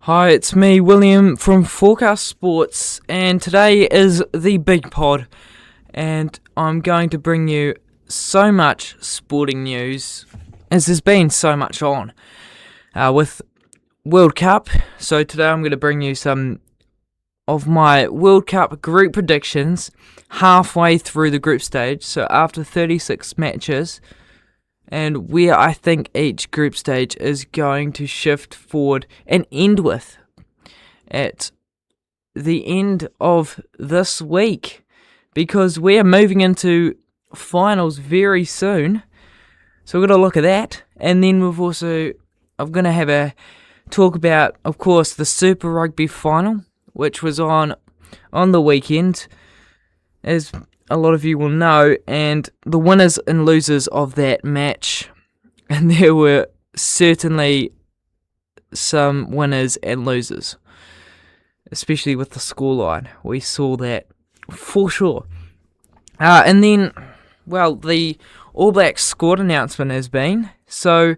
Hi, it's me, William, from Forecast Sports, and today is the big pod, and I'm going to bring you so much sporting news, as there's been so much on, with World Cup. So today I'm going to bring you some of my World Cup group predictions halfway through the group stage, so after 36 matches, and where I think each group stage is going to shift forward and end with at the end of this week, because we are moving into finals very soon. So we're going to look at that, and then I'm going to have a talk about, of course, the Super Rugby Final, which was on the weekend, as a lot of you will know, and the winners and losers of that match. And there were certainly some winners and losers, especially with the scoreline. We saw that for sure. And then, well, the All Blacks squad announcement has been. So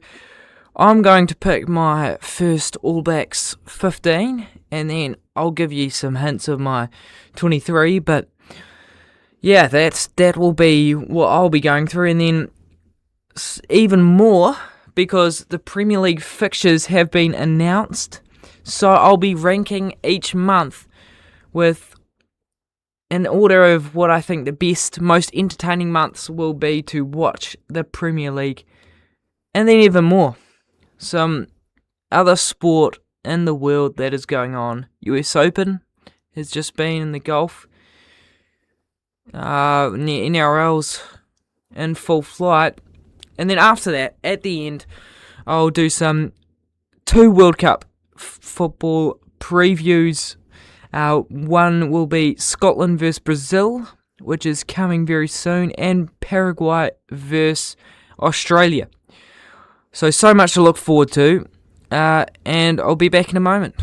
I'm going to pick my first All Blacks 15, and then I'll give you some hints of my 23, but yeah, that will be what I'll be going through, and then even more because the Premier League fixtures have been announced. So I'll be ranking each month with an order of what I think the best, most entertaining months will be to watch the Premier League, and then even more. Some other sport in the world that is going on. US Open has just been in the golf. NRL's in full flight, and then after that, at the end, I'll do some 2 World Cup football previews. One will be Scotland versus Brazil, which is coming very soon, and Paraguay versus Australia. So much to look forward to, and I'll be back in a moment.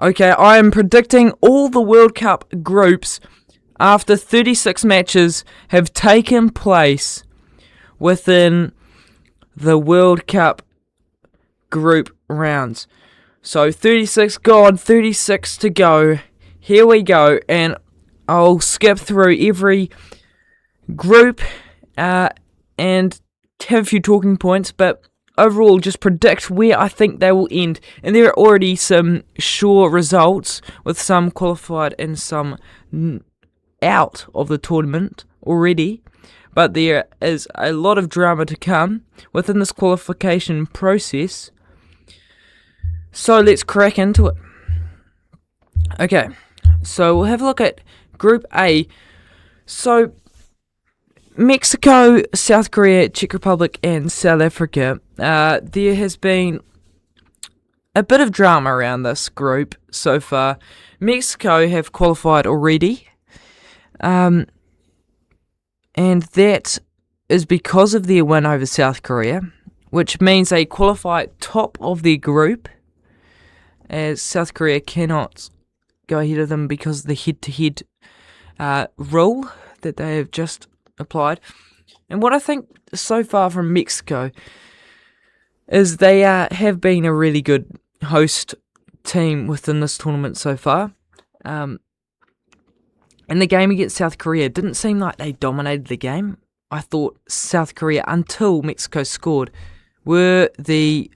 Okay, I am predicting all the World Cup groups after 36 matches have taken place within the World Cup group rounds. So 36 gone, 36 to go. Here we go, and I'll skip through every group and have a few talking points, but overall, just predict where I think they will end. And there are already some sure results, with some qualified and some out of the tournament already. But there is a lot of drama to come within this qualification process. So let's crack into it. Okay, so we'll have a look at Group A. So Mexico, South Korea, Czech Republic, and South Africa. There has been a bit of drama around this group so far. Mexico have qualified already, and that is because of their win over South Korea, which means they qualify top of their group, as South Korea cannot go ahead of them because of the head-to-head rule that they have just applied. And what I think so far from Mexico is they have been a really good host team within this tournament so far. And the game against South Korea didn't seem like they dominated the game. I thought South Korea, until Mexico scored, were the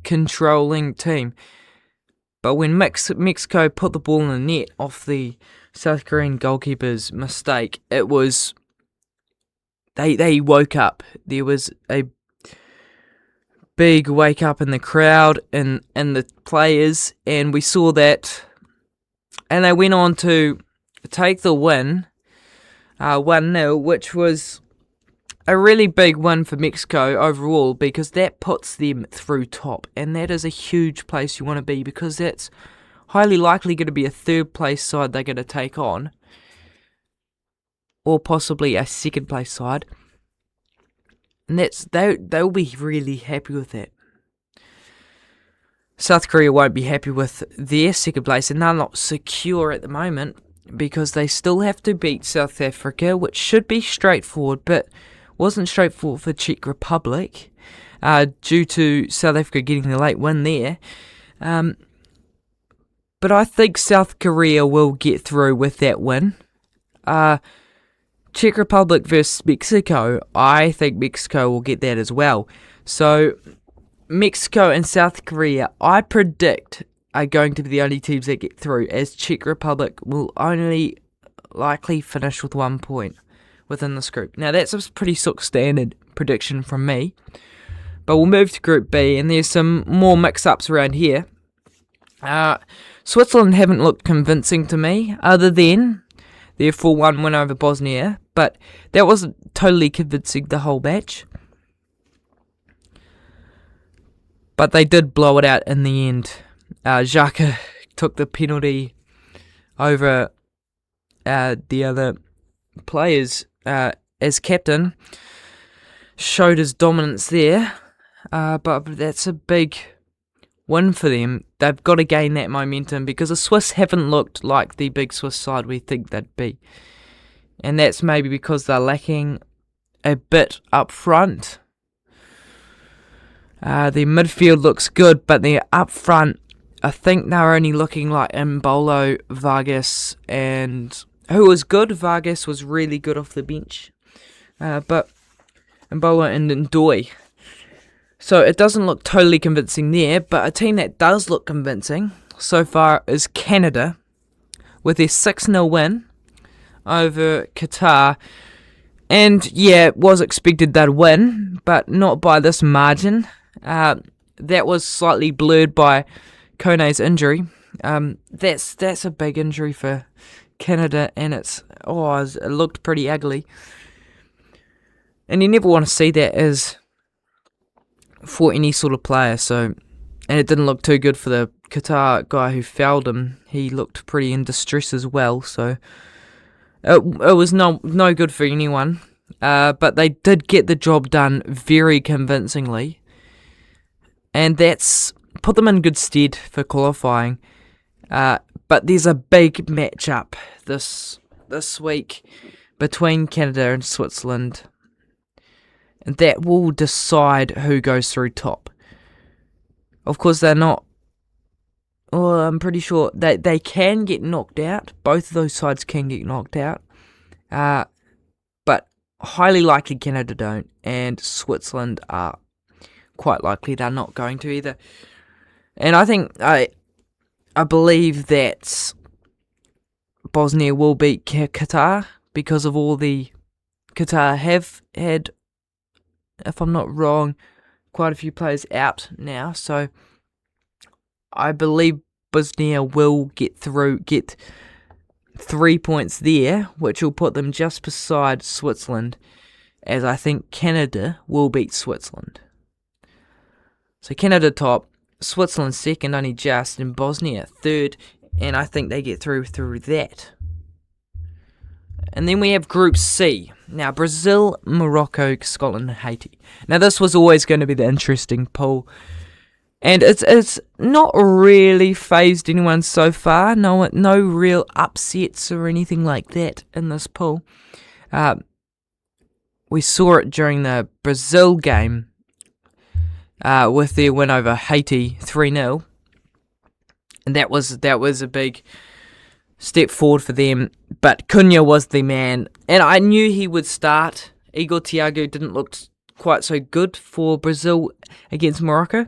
controlling team. But when Mexico put the ball in the net off the South Korean goalkeeper's mistake, it was They woke up. There was a big wake up in the crowd and the players, and we saw that. And they went on to take the win, 1-0, which was a really big win for Mexico overall, because that puts them through top, and that is a huge place you want to be, because that's highly likely going to be a third place side they're going to take on, or possibly a second place side, and they'll be really happy with that. South Korea won't be happy with their second place, and they're not secure at the moment. because they still have to beat South Africa, which should be straightforward, but wasn't straightforward for Czech Republic due to South Africa getting the late win there. But I think South Korea will get through with that win. Czech Republic versus Mexico, I think Mexico will get that as well. So, Mexico and South Korea, I predict, are going to be the only teams that get through, as Czech Republic will only likely finish with 1 point within this group. Now, that's a pretty standard prediction from me. But we'll move to Group B, and there's some more mix-ups around here. Switzerland haven't looked convincing to me, other than their 4-1 win over Bosnia, but that wasn't totally convincing the whole match. But they did blow it out in the end. Xhaka took the penalty over the other players as captain, showed his dominance there, but that's a big win for them. They've got to gain that momentum because the Swiss haven't looked like the big Swiss side we think they'd be. And that's maybe because they're lacking a bit up front. The midfield looks good, but they're up front. I think they're only looking like Mbolo, Vargas, and who was good. Vargas was really good off the bench. But Mbolo and Ndoi. So it doesn't look totally convincing there, but a team that does look convincing so far is Canada, with their 6-0 win over Qatar. And yeah, it was expected they'd win, but not by this margin. That was slightly blurred by Kone's injury. That's a big injury for Canada, and it looked pretty ugly. And you never want to see that as for any sort of player. So, and it didn't look too good for the Qatar guy who fouled him. He looked pretty in distress as well. So it was no good for anyone. But they did get the job done very convincingly, and that's put them in good stead for qualifying. But there's a big matchup this week between Canada and Switzerland, and that will decide who goes through top. Of course, they're not. Well, I'm pretty sure they can get knocked out. Both of those sides can get knocked out. But highly likely Canada don't, and Switzerland are quite likely they're not going to either. And I think I believe that Bosnia will beat Qatar because of all the Qatar have had, if I'm not wrong, quite a few players out now. So I believe Bosnia will get 3 points there, which will put them just beside Switzerland, as I think Canada will beat Switzerland. So Canada top, Switzerland second only just, and Bosnia third, and I think they get through that. And then we have Group C. Now, Brazil, Morocco, Scotland, and Haiti. Now, this was always going to be the interesting pool. And it's not really phased anyone so far. No real upsets or anything like that in this pool. We saw it during the Brazil game with their win over Haiti 3-0. And that was a big step forward for them, but Cunha was the man, and I knew he would start. Igor Thiago didn't look quite so good for Brazil against Morocco,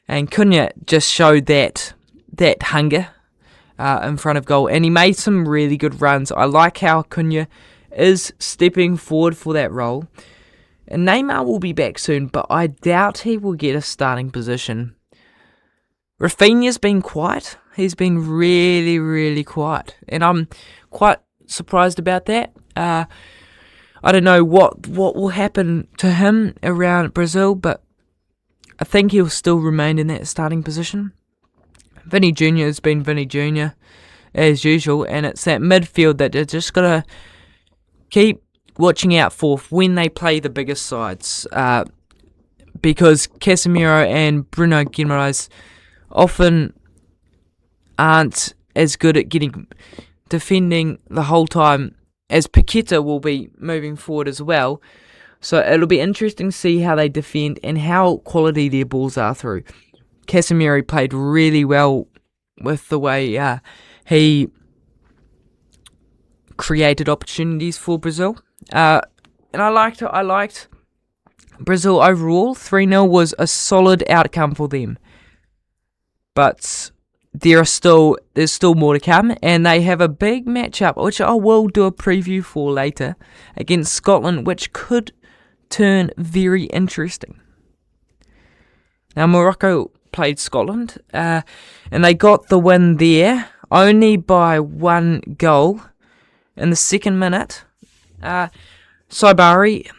and Cunha just showed that hunger in front of goal, and he made some really good runs. I like how Cunha is stepping forward for that role, and Neymar will be back soon, but I doubt he will get a starting position. Rafinha's been quiet. He's been really, really quiet, and I'm quite surprised about that. I don't know what will happen to him around Brazil, but I think he'll still remain in that starting position. Vinny Jr. has been Vinny Jr. as usual, and it's that midfield that they're just got to keep watching out for when they play the biggest sides, because Casemiro and Bruno Guimaraes often aren't as good at getting defending the whole time, as Paqueta will be moving forward as well. So it'll be interesting to see how they defend and how quality their balls are through. Casemiro played really well with the way he created opportunities for Brazil. And I liked it. I liked Brazil overall. 3-0 was a solid outcome for them. But there's still more to come, and they have a big matchup, which I will do a preview for later, against Scotland, which could turn very interesting. Now, Morocco played Scotland, and they got the win there, only by 1 goal in the second minute. Saibari,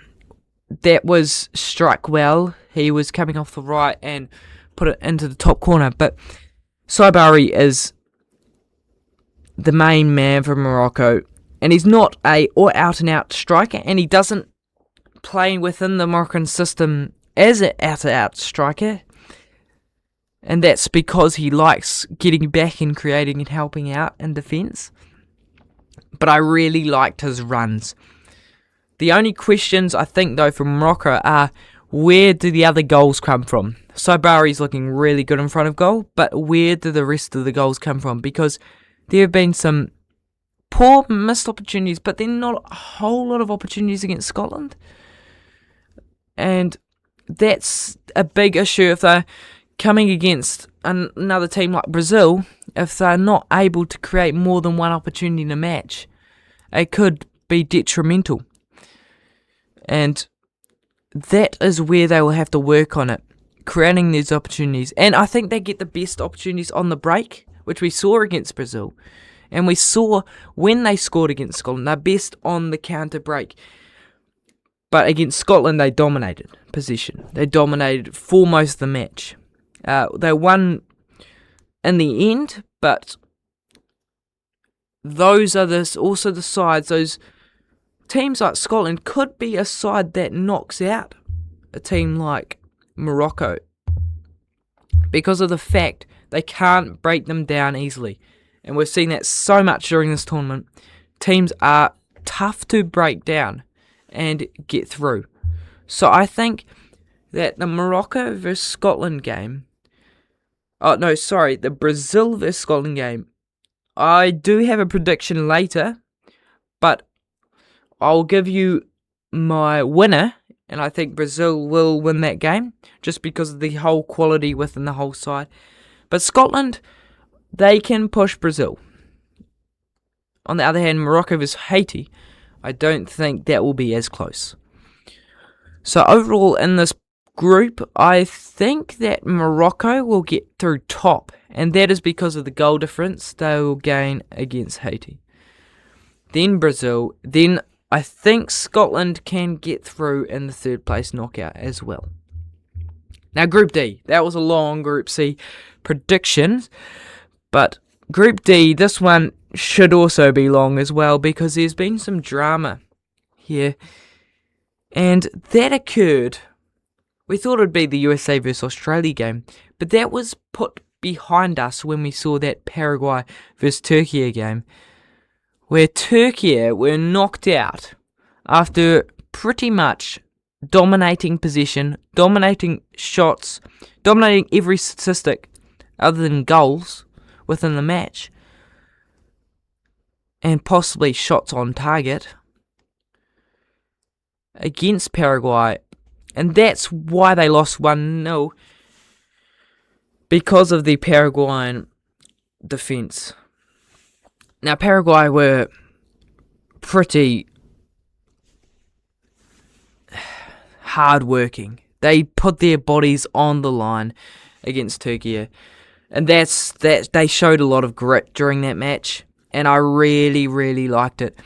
that was struck well. He was coming off the right and put it into the top corner, but Saibari is the main man for Morocco, and he's not a out-and-out striker, and he doesn't play within the Moroccan system as an out-and-out striker, and that's because he likes getting back and creating and helping out in defence. But I really liked his runs. The only questions I think though from Morocco are, where do the other goals come from? Saibari's looking really good in front of goal, but where do the rest of the goals come from? Because there have been some poor missed opportunities, but then not a whole lot of opportunities against Scotland. And that's a big issue if they're coming against another team like Brazil. If they're not able to create more than one opportunity in a match, it could be detrimental. And that is where they will have to work on it, creating these opportunities. And I think they get the best opportunities on the break, which we saw against Brazil. And we saw when they scored against Scotland, they're best on the counter break. But against Scotland, they dominated possession. They dominated for most of the match. They won in the end, but those are also the sides, those teams like Scotland could be a side that knocks out a team like Morocco because of the fact they can't break them down easily. And we've seen that so much during this tournament. Teams are tough to break down and get through. So I think that the Morocco vs Scotland game, the Brazil vs Scotland game, I do have a prediction later, but I'll give you my winner, and I think Brazil will win that game, just because of the whole quality within the whole side. But Scotland, they can push Brazil. On the other hand, Morocco vs Haiti, I don't think that will be as close. So overall in this group, I think that Morocco will get through top, and that is because of the goal difference they will gain against Haiti. Then Brazil, then I think Scotland can get through in the third place knockout as well. Now Group D, that was a long Group C predictions, but Group D, this one should also be long as well, because there's been some drama here, and that occurred. We thought it would be the USA vs Australia game, but that was put behind us when we saw that Paraguay vs Turkey game, where Turkey were knocked out after pretty much dominating possession, dominating shots, dominating every statistic other than goals within the match, and possibly shots on target against Paraguay. And that's why they lost 1-0, because of the Paraguayan defence. Now, Paraguay were pretty hard-working. They put their bodies on the line against Turkey, and that they showed a lot of grit during that match, and I really, really liked it.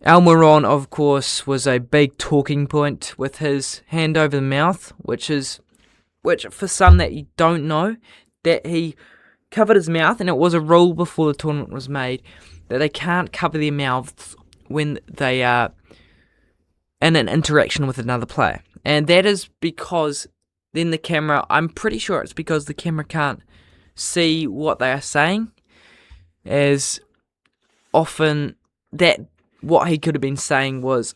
Almiron, of course, was a big talking point with his hand over the mouth, which for some that you don't know, that he covered his mouth, and it was a rule before the tournament was made that they can't cover their mouths when they are in an interaction with another player. And that is because then the camera, I'm pretty sure it's because the camera can't see what they are saying, as often that what he could have been saying was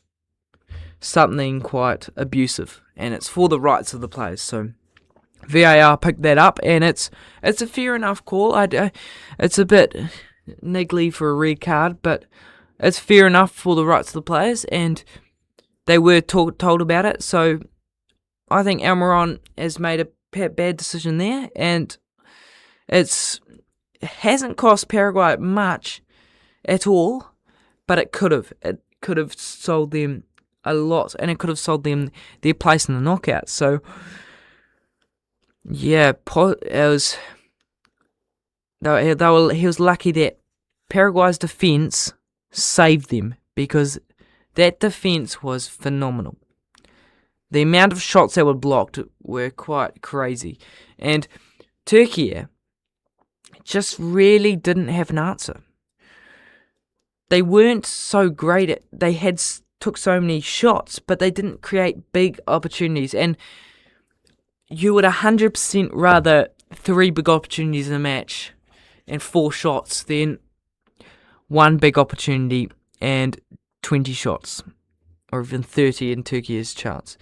something quite abusive, and it's for the rights of the players. So VAR picked that up, and it's a fair enough call. It's a bit niggly for a red card, but it's fair enough for the rights of the players, and they were told about it. So I think Almiron has made a bad decision there, and it hasn't cost Paraguay much at all, but it could have. It could have sold them a lot, and it could have sold them their place in the knockout. So yeah, he was lucky that Paraguay's defence saved them, because that defence was phenomenal. The amount of shots that were blocked were quite crazy, and Turkey just really didn't have an answer. They weren't so great took so many shots, but they didn't create big opportunities. And you would 100% rather 3 big opportunities in a match and 4 shots than 1 big opportunity and 20 shots, or even 30 in Turkey's chance,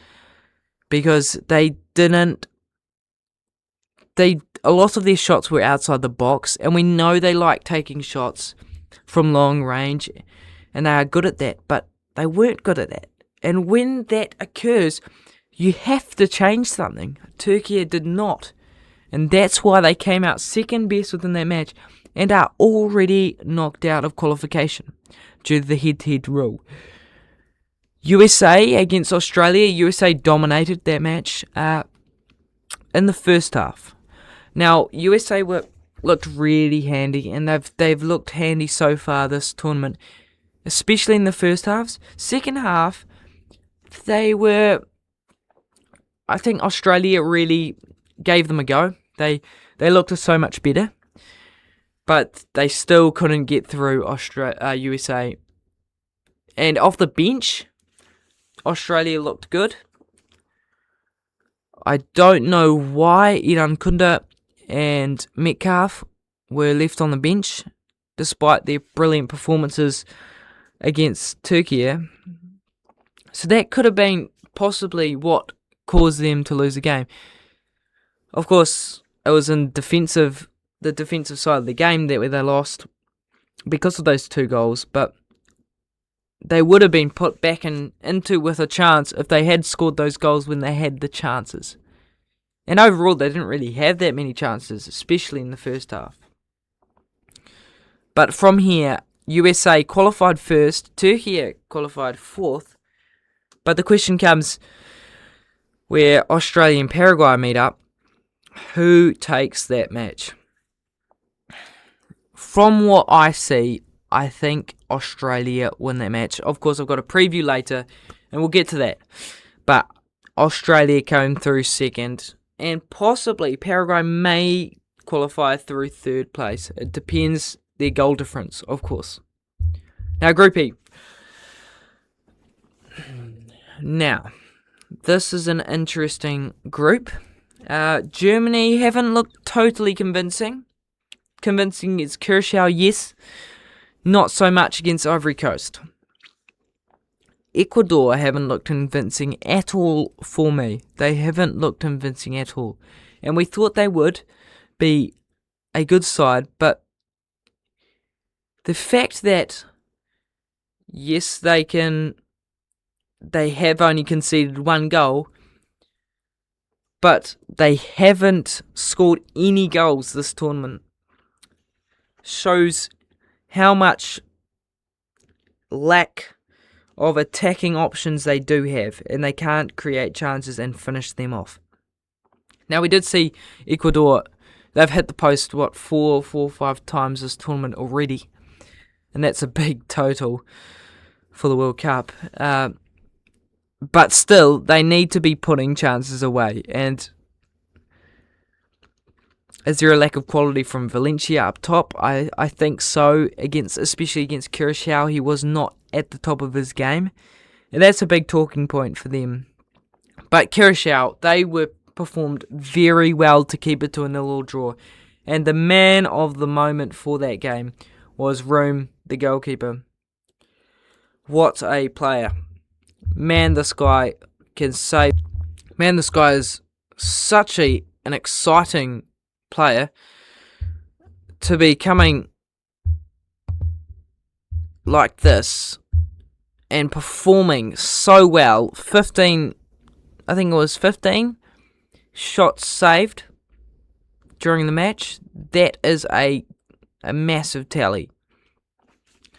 because a lot of their shots were outside the box, and we know they like taking shots from long range, and they are good at that, but they weren't good at that. And when that occurs, you have to change something. Turkey did not, and that's why they came out second best within that match and are already knocked out of qualification due to the head-to-head rule. USA against Australia. USA dominated that match in the first half. Now, USA looked really handy, and they've looked handy so far this tournament, especially in the first halves. Second half, I think Australia really gave them a go. They looked so much better, but they still couldn't get through USA. And off the bench, Australia looked good. I don't know why Iran Kunda and Metcalf were left on the bench, despite their brilliant performances against Turkey. So that could have been possibly what caused them to lose the game. Of course, it was in the defensive side of the game where they lost because of those 2 goals, but they would have been put back into with a chance if they had scored those goals when they had the chances. And overall, they didn't really have that many chances, especially in the first half. But from here, USA qualified first, Turkey qualified 4th. But the question comes, where Australia and Paraguay meet up, who takes that match? From what I see, I think Australia win that match. Of course, I've got a preview later, and we'll get to that. But Australia came through second, and possibly Paraguay may qualify through 3rd place. It depends their goal difference, of course. Now, Group E. Now, this is an interesting group. Germany haven't looked totally convincing. Convincing is Curacao, yes. Not so much against Ivory Coast. Ecuador haven't looked convincing at all for me. They haven't looked convincing at all. And we thought they would be a good side, but the fact that, yes, they have only conceded 1 goal, but they haven't scored any goals this tournament, shows how much lack of attacking options they do have, and they can't create chances and finish them off. Now, we did see Ecuador, they've hit the post, 4 or 5 times this tournament already, and that's a big total for the World Cup. But still, they need to be putting chances away, and is there a lack of quality from Valencia up top? I think so, especially against Curacao. He was not at the top of his game, and that's a big talking point for them. But Curacao, they performed very well to keep it to a 0-0 draw, and the man of the moment for that game was Room the goalkeeper. What a player. Man, this guy can save. Man, this guy is such an exciting player to be coming like this and performing so well. 15 shots saved during the match. That is a massive tally.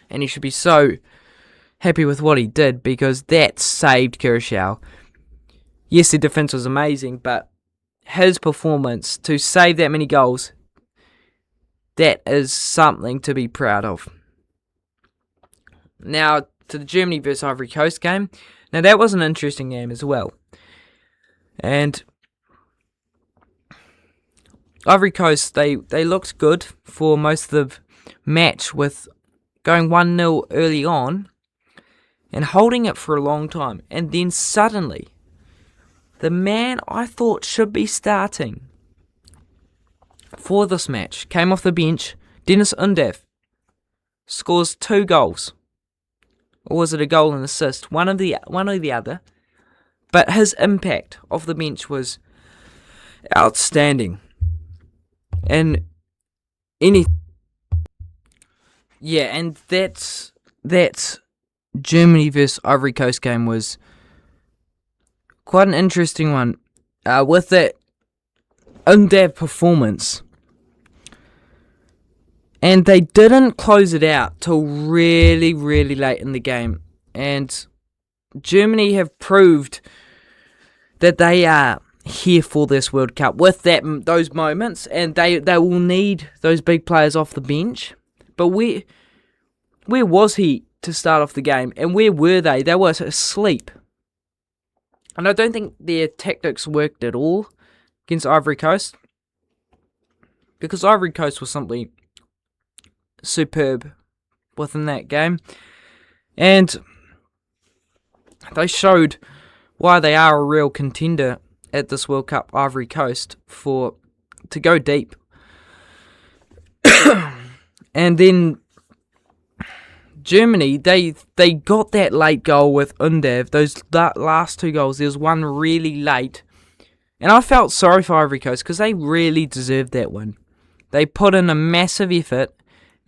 And he should be so happy with what he did, because that saved Curacao. Yes, the defence was amazing, but his performance to save that many goals, that is something to be proud of. Now, to the Germany vs Ivory Coast game. Now, that was an interesting game as well. And Ivory Coast, they looked good for most of the match, with going 1-0 early on and holding it for a long time. And then suddenly, the man I thought should be starting for this match came off the bench. Dennis Undav scores 2 goals. Or was it a goal and assist? One or the other. But his impact off the bench was outstanding. And that Germany vs Ivory Coast game was quite an interesting one. With that Undav performance. And they didn't close it out till really, really late in the game. And Germany have proved that they are here for this World Cup with those moments, and they will need those big players off the bench. But where was he to start off the game, and where were they? They were asleep. And I don't think their tactics worked at all against Ivory Coast, because Ivory Coast was simply superb within that game, and they showed why they are a real contender at this World Cup, Ivory Coast, to go deep. And then Germany, they got that late goal with Undav. That last 2 goals, there was one really late, and I felt sorry for Ivory Coast, because they really deserved that win. They put in a massive effort,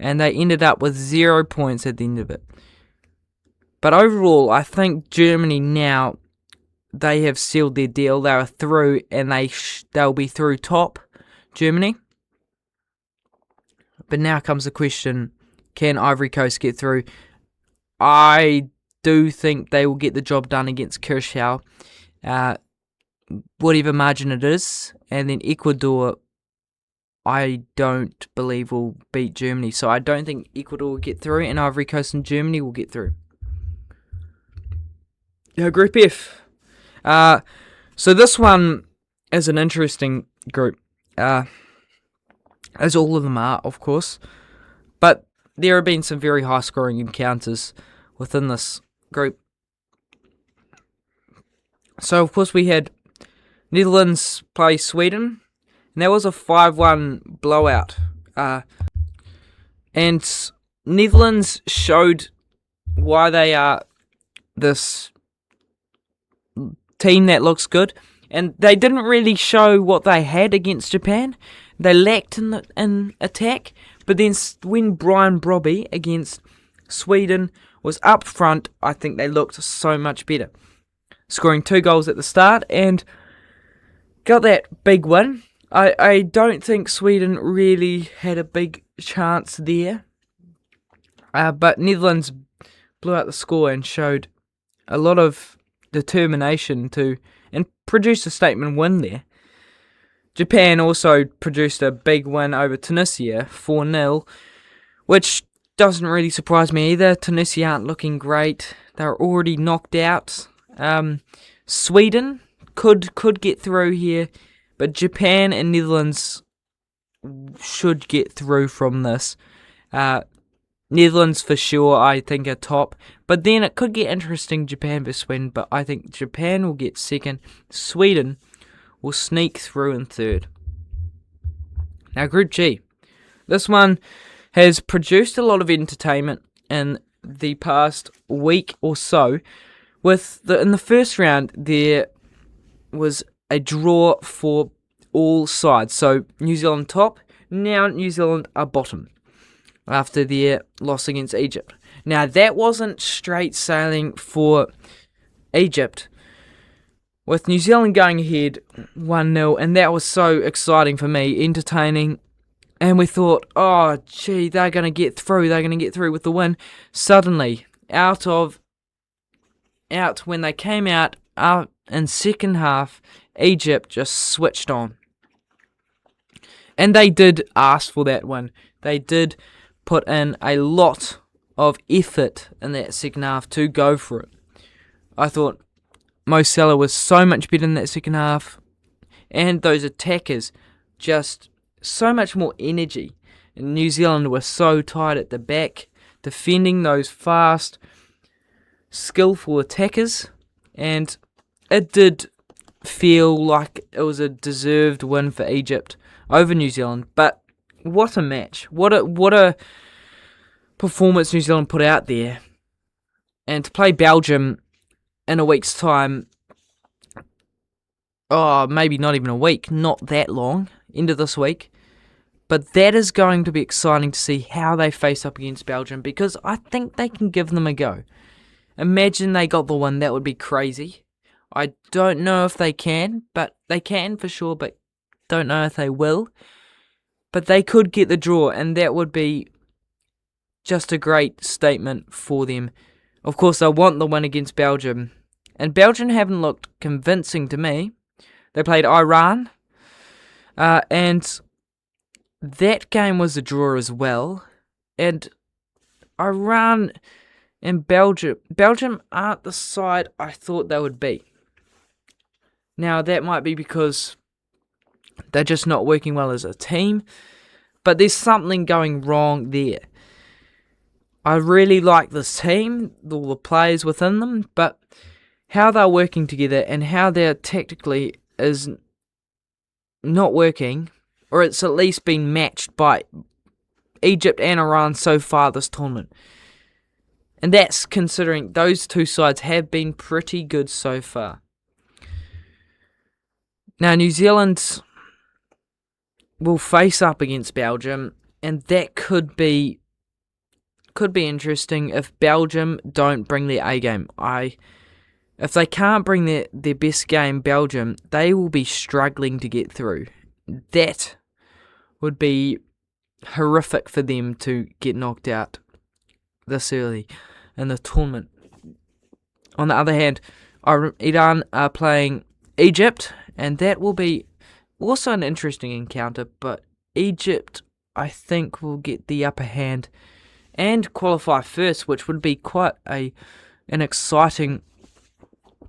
and they ended up with 0 points at the end of it. But overall, I think Germany now, they have sealed their deal. They are through, and they'll be through top, Germany. But now comes the question, can Ivory Coast get through? I do think they will get the job done against Curacao, whatever margin it is. And then Ecuador, I don't believe will beat Germany. So I don't think Ecuador will get through, and Ivory Coast and Germany will get through. Group F. So this one is an interesting group. As all of them are, of course. But there have been some very high-scoring encounters within this group. So, of course, we had Netherlands play Sweden, and that was a 5-1 blowout. And Netherlands showed why they are this team that looks good, and they didn't really show what they had against Japan. They lacked in attack, but then when Brian Brobby against Sweden was up front, I think they looked so much better, scoring 2 goals at the start and got that big win. I don't think Sweden really had a big chance there, but Netherlands blew out the score and showed a lot of determination and produced a statement win there. Japan also produced a big win over Tunisia, 4-0, which doesn't really surprise me either. Tunisia aren't looking great. They're already knocked out. Sweden could get through here, but Japan and Netherlands should get through from this. Netherlands for sure, I think, are top. But then it could get interesting, Japan versus Sweden. But I think Japan will get second. Sweden will sneak through in third. Now, Group G. This one has produced a lot of entertainment in the past week or so. In the first round, there was a draw for all sides. So New Zealand top, now New Zealand are bottom after their loss against Egypt. Now that wasn't straight sailing for Egypt, with New Zealand going ahead 1-0, and that was so exciting for me, entertaining, and we thought, oh gee, they're going to get through with the win. Suddenly, when they came out in second half, Egypt just switched on. And they did ask for that win. They did put in a lot of effort in that second half to go for it. I thought Mo Salah was so much better in that second half, and those attackers just so much more energy. And New Zealand were so tight at the back, defending those fast, skillful attackers, and it did feel like it was a deserved win for Egypt over New Zealand. But what a match. What a performance New Zealand put out there. And to play Belgium in a week's time, maybe not even a week, not that long, end of this week. But that is going to be exciting to see how they face up against Belgium, because I think they can give them a go. Imagine they got the win, that would be crazy. I don't know if they can, but they can for sure, but don't know if they will. But they could get the draw, and that would be just a great statement for them. Of course, I want the win against Belgium, and Belgium haven't looked convincing to me. They played Iran, and that game was a draw as well. And Iran and Belgium aren't the side I thought they would be. Now, that might be because they're just not working well as a team, but there's something going wrong there. I really like this team, all the players within them, but how they're working together and how they're tactically is not working, or it's at least been matched by Egypt and Iran so far this tournament. And that's considering those two sides have been pretty good so far. Now, New Zealand will face up against Belgium, and that could be interesting if Belgium don't bring their A game. If they can't bring their best game, Belgium, they will be struggling to get through. That would be horrific for them to get knocked out this early in the tournament. On the other hand, Iran are playing Egypt, and that will be also an interesting encounter, but Egypt, I think, will get the upper hand and qualify first, which would be quite an exciting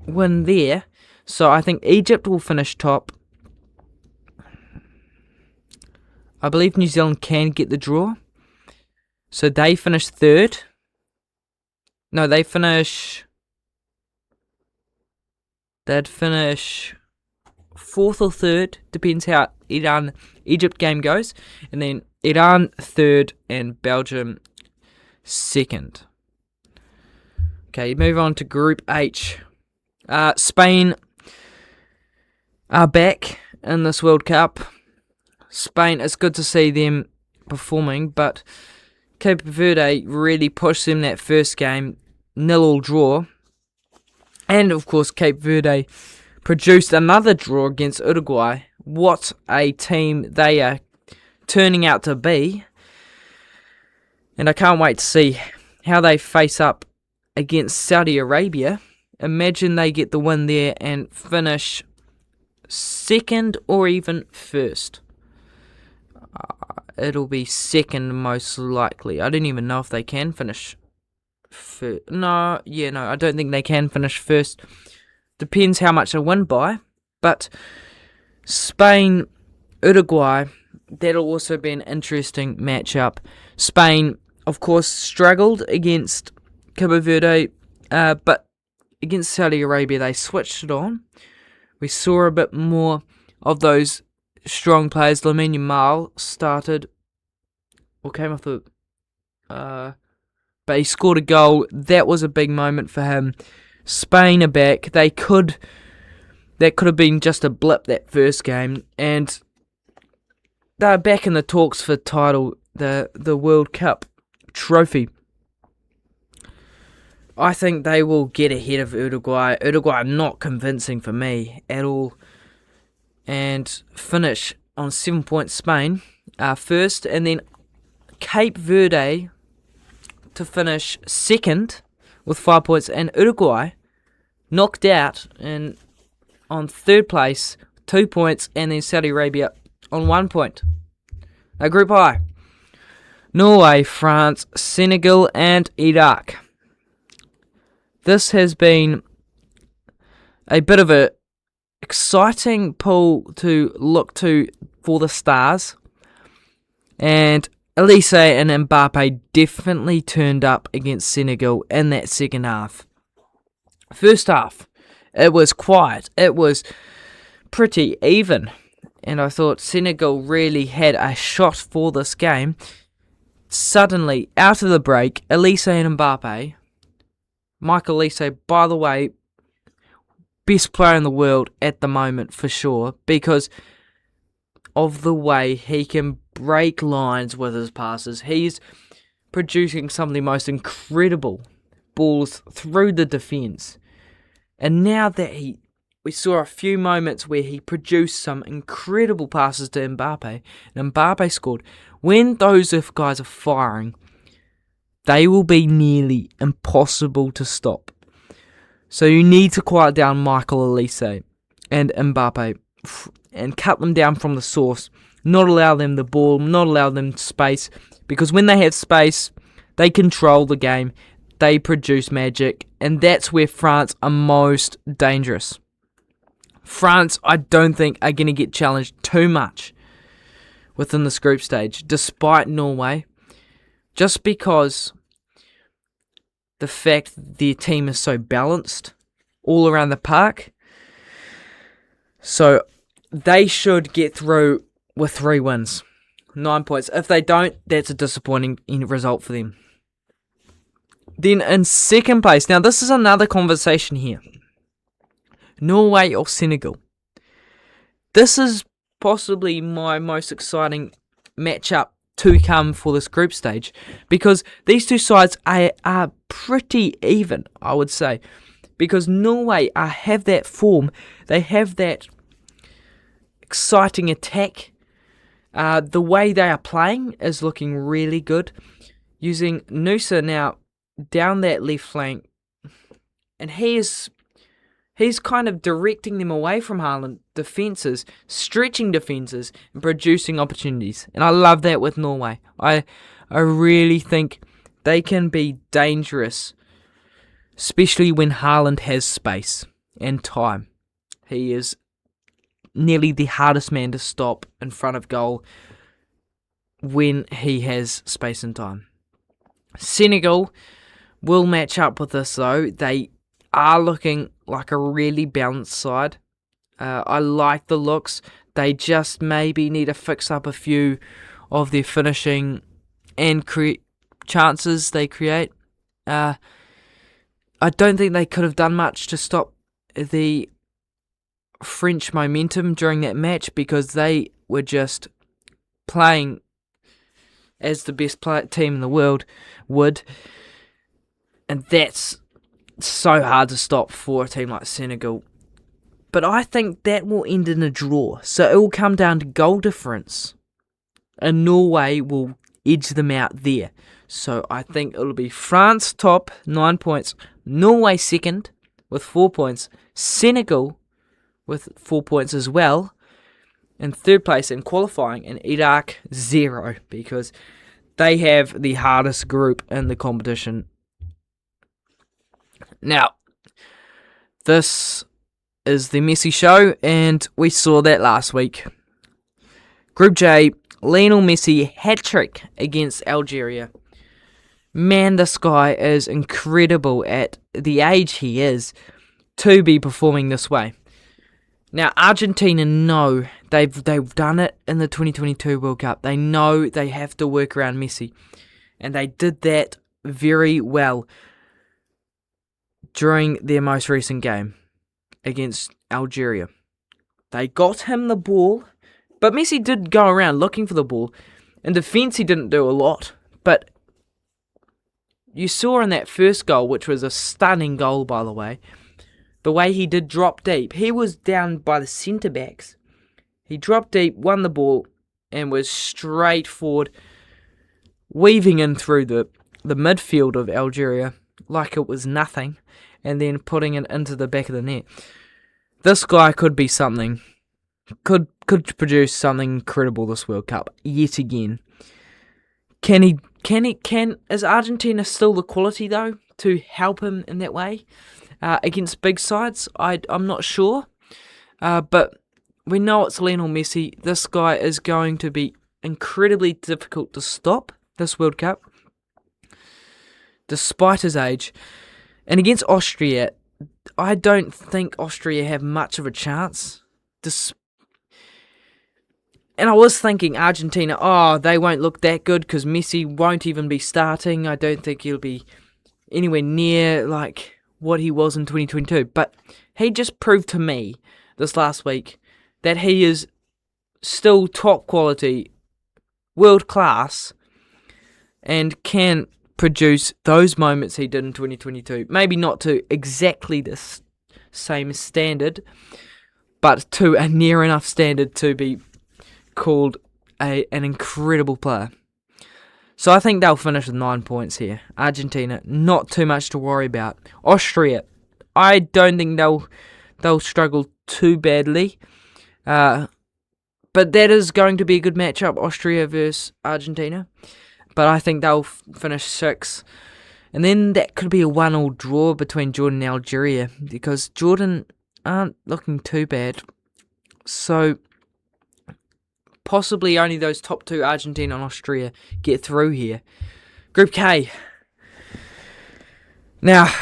win there. So I think Egypt will finish top. I believe New Zealand can get the draw. So they finish third. No, they'd finish fourth or third, depends how Egypt game goes. And then Iran third and Belgium second. Okay, move on to Group H. Spain are back in this World Cup. Spain, it's good to see them performing, but Cape Verde really pushed them that first game, 0-0 draw. And of course, Cape Verde produced another draw against Uruguay. What a team they are turning out to be. And I can't wait to see how they face up against Saudi Arabia. Imagine they get the win there and finish second or even first. It'll be second most likely. I don't even know if they can finish first. No, I don't think they can finish first. Depends how much they win by. But Spain, Uruguay, that'll also be an interesting matchup. Spain, of course, struggled against Cape Verde, but against Saudi Arabia, they switched it on. We saw a bit more of those strong players. Lamine Yamal came off the but he scored a goal. That was a big moment for him. Spain are back. That could have been just a blip, that first game, and they're back in the talks for title, the World Cup trophy. I think they will get ahead of Uruguay. Uruguay are not convincing for me at all. And finish on 7 points. Spain first, and then Cape Verde to finish second with 5 points, and Uruguay knocked out and on third place, 2 points, and then Saudi Arabia on 1 point. Group I: Norway, France, Senegal, and Iraq. This has been a bit of a exciting pool to look to for the Stars. And Elise and Mbappe definitely turned up against Senegal in that second half. First half, it was quiet. It was pretty even. And I thought Senegal really had a shot for this game. Suddenly, out of the break, Elise and Mbappe. Michael Elise, by the way, best player in the world at the moment for sure, because of the way he can break lines with his passes. He's producing some of the most incredible balls through the defence. And now that we saw a few moments where he produced some incredible passes to Mbappe, and Mbappe scored. When those guys are firing, they will be nearly impossible to stop. So you need to quiet down Michael Elise and Mbappe and cut them down from the source. Not allow them the ball, not allow them space. Because when they have space, they control the game. They produce magic. And that's where France are most dangerous. France, I don't think, are going to get challenged too much within this group stage, despite Norway. Just because the fact their team is so balanced all around the park. So they should get through with 3 wins. 9 points. If they don't, that's a disappointing result for them. Then in second place, now this is another conversation here. Norway or Senegal. This is possibly my most exciting matchup to come for this group stage, because these two sides are pretty even, I would say, because Norway have that form, they have that exciting attack. The way they are playing is looking really good, using Nusa now down that left flank, and he's kind of directing them away from Haaland defences, stretching defences, and producing opportunities. And I love that with Norway. I really think they can be dangerous, especially when Haaland has space and time. He is nearly the hardest man to stop in front of goal when he has space and time. Senegal will match up with this though. They are looking like a really balanced side. I like the looks. They just maybe need to fix up a few of their finishing and chances they create. I don't think they could have done much to stop the French momentum during that match, because they were just playing as the best team in the world would. And that's so hard to stop for a team like Senegal. But I think that will end in a draw. So it will come down to goal difference. And Norway will edge them out there. So I think it'll be France top, 9 points. Norway second with 4 points. Senegal with 4 points as well. In third place in qualifying. And Iraq 0. Because they have the hardest group in the competition. Now, this is the Messi show, and we saw that last week. Group J, Lionel Messi hat-trick against Algeria. Man, this guy is incredible at the age he is to be performing this way. Now, Argentina know they've done it in the 2022 World Cup. They know they have to work around Messi, and they did that very well during their most recent game against Algeria. They got him the ball, but Messi did go around looking for the ball. In defence, he didn't do a lot, but you saw in that first goal, which was a stunning goal, by the way he did drop deep. He was down by the centre-backs. He dropped deep, won the ball, and was straight forward, weaving in through the midfield of Algeria like it was nothing, and then putting it into the back of the net. This guy could be something. Could produce something incredible this World Cup yet again. Is Argentina still the quality though to help him in that way against big sides? I'm not sure, but we know it's Lionel Messi. This guy is going to be incredibly difficult to stop this World Cup, despite his age. And against Austria, I don't think Austria have much of a chance. And I was thinking Argentina, they won't look that good because Messi won't even be starting. I don't think he'll be anywhere near like what he was in 2022. But he just proved to me this last week that he is still top quality, world class, and can produce those moments he did in 2022. Maybe not to exactly the same standard, but to a near enough standard to be called an incredible player. So I think they'll finish with 9 points here. Argentina, not too much to worry about. Austria, I don't think they'll struggle too badly. But that is going to be a good matchup, Austria versus Argentina. But I think they'll finish 6. And then that could be a 1-1 draw between Jordan and Algeria, because Jordan aren't looking too bad. So possibly only those top 2, Argentina and Austria, get through here. Group K. Now,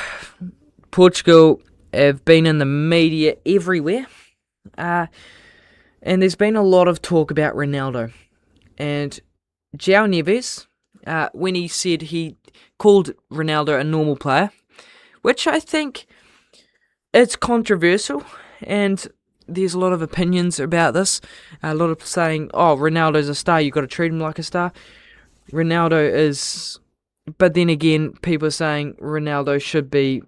Portugal have been in the media everywhere. And there's been a lot of talk about Ronaldo. And João Neves, when he said he called Ronaldo a normal player, which I think it's controversial, and there's a lot of opinions about this. A lot of saying, Ronaldo's a star, you've got to treat him like a star. Ronaldo is... But then again, people are saying Ronaldo should be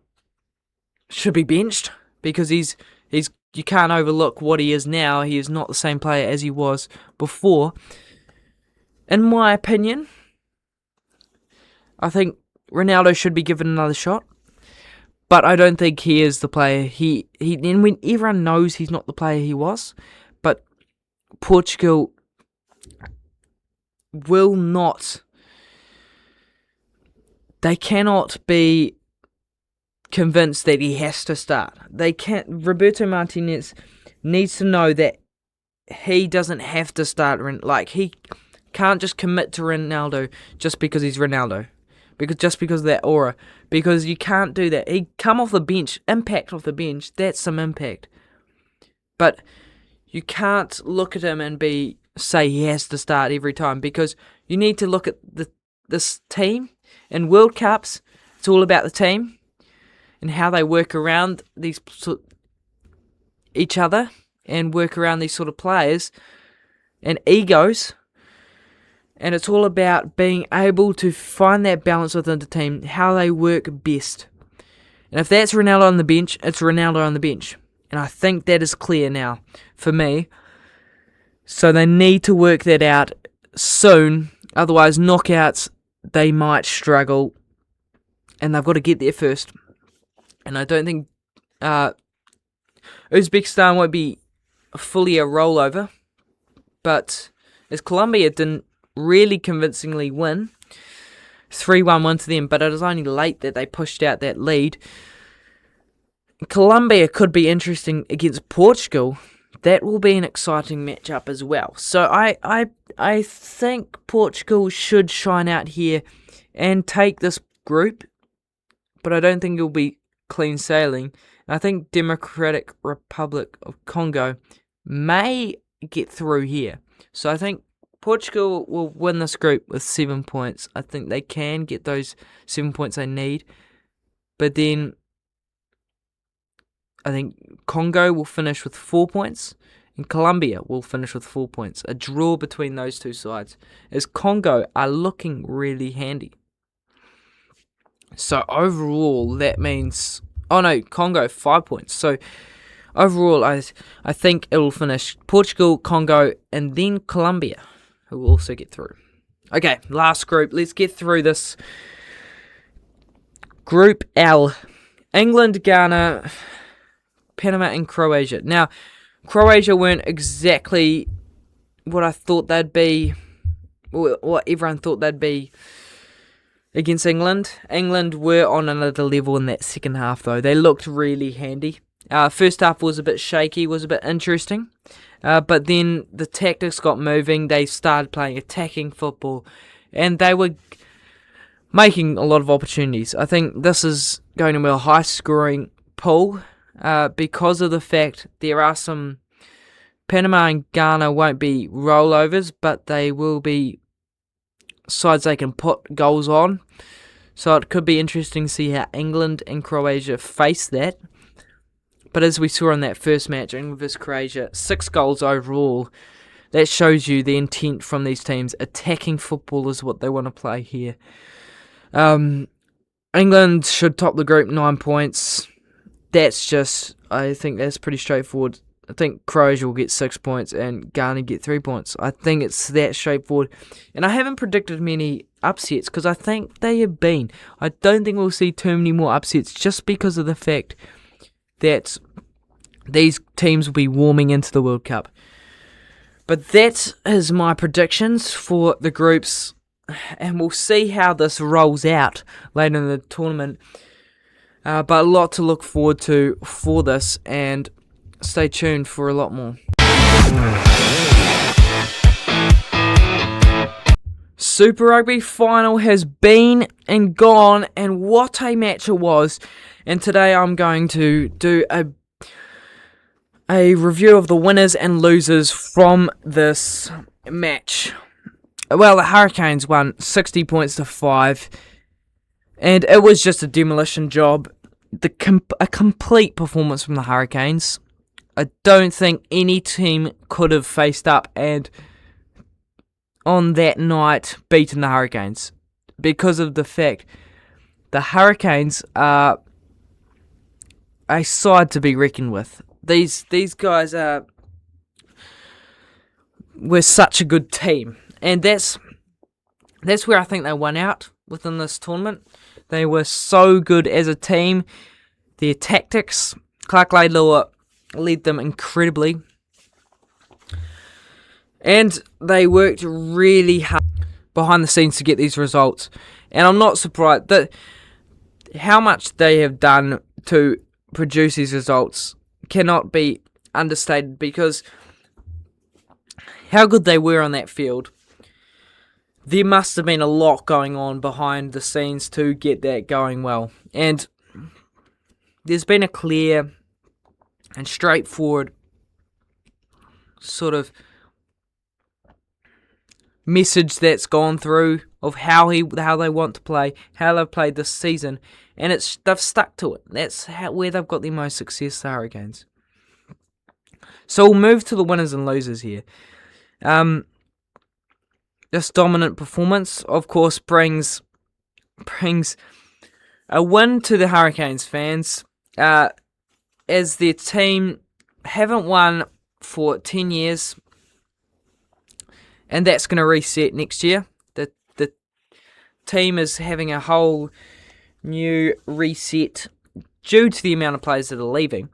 benched, because he's you can't overlook what he is now. He is not the same player as he was before. In my opinion, I think Ronaldo should be given another shot. But I don't think he is the player and when everyone knows he's not the player he was, but Portugal will not. They cannot be convinced that he has to start. They can't. Roberto Martinez needs to know that he doesn't have to start. Like, he can't just commit to Ronaldo just because he's Ronaldo. Because of that aura. Because you can't do that. He come off the bench, impact off the bench, that's some impact. But you can't look at him and say he has to start every time, because you need to look at this team. In World Cups, it's all about the team and how they work around each other and work around these sort of players and egos. And it's all about being able to find that balance within the team, how they work best. And if that's Ronaldo on the bench, it's Ronaldo on the bench. And I think that is clear now for me. So they need to work that out soon. Otherwise, knockouts, they might struggle. And they've got to get there first. And I don't think Uzbekistan won't be fully a rollover. But as Colombia didn't really convincingly win, 3-1 win to them, but it was only late that they pushed out that lead. Colombia could be interesting against Portugal. That will be an exciting matchup as well. So I think Portugal should shine out here and take this group, but I don't think it'll be clean sailing. I think Democratic Republic of Congo may get through here. So I think Portugal will win this group with 7 points. I think they can get those 7 points they need. But then I think Congo will finish with 4 points. And Colombia will finish with 4 points. A draw between those two sides. As Congo are looking really handy. So overall, that means... Oh no, Congo 5 points. So overall, I think it will finish Portugal, Congo, and then Colombia, who will also get through. Okay, last group. Let's get through this. Group L. England, Ghana, Panama, and Croatia. Now, Croatia weren't exactly what I thought they'd be, or what everyone thought they'd be against England. England were on another level in that second half, though. They looked really handy. First half was a bit shaky, was a bit interesting. But then the tactics got moving. They started playing attacking football. And they were making a lot of opportunities. I think this is going to be a high-scoring pool because of the fact there are some... Panama and Ghana won't be rollovers, but they will be sides they can put goals on. So it could be interesting to see how England and Croatia face that. But as we saw in that first match, England vs Croatia, 6 goals overall. That shows you the intent from these teams. Attacking football is what they want to play here. England should top the group 9 points. I think that's pretty straightforward. I think Croatia will get 6 points and Ghana get 3 points. I think it's that straightforward. And I haven't predicted many upsets because I think they have been. I don't think we'll see too many more upsets just because of the fact that these teams will be warming into the World Cup. But that is my predictions for the groups. And we'll see how this rolls out later in the tournament. But a lot to look forward to for this, and stay tuned for a lot more. Super Rugby Final has been and gone, and what a match it was. And today I'm going to do a review of the winners and losers from this match. Well, the Hurricanes won 60 points to 5, and it was just a demolition job. A complete performance from the Hurricanes. I don't think any team could have faced up and on that night beaten the Hurricanes, because of the fact the Hurricanes are a side to be reckoned with. These guys were such a good team, and that's where I think they won out within this tournament. They were so good as a team. Their tactics, Clark Laidlaw led them incredibly. And they worked really hard behind the scenes to get these results. And I'm not surprised that how much they have done to produce these results cannot be understated, because how good they were on that field. There must have been a lot going on behind the scenes to get that going well. And there's been a clear and straightforward sort of message that's gone through of how they want to play, how they've played this season, and they've stuck to it. That's where they've got the most success, the Hurricanes. So we'll move to the winners and losers here. This dominant performance, of course, brings a win to the Hurricanes fans, as their team haven't won for 10 years, and that's going to reset next year. The team is having a whole new reset due to the amount of players that are leaving.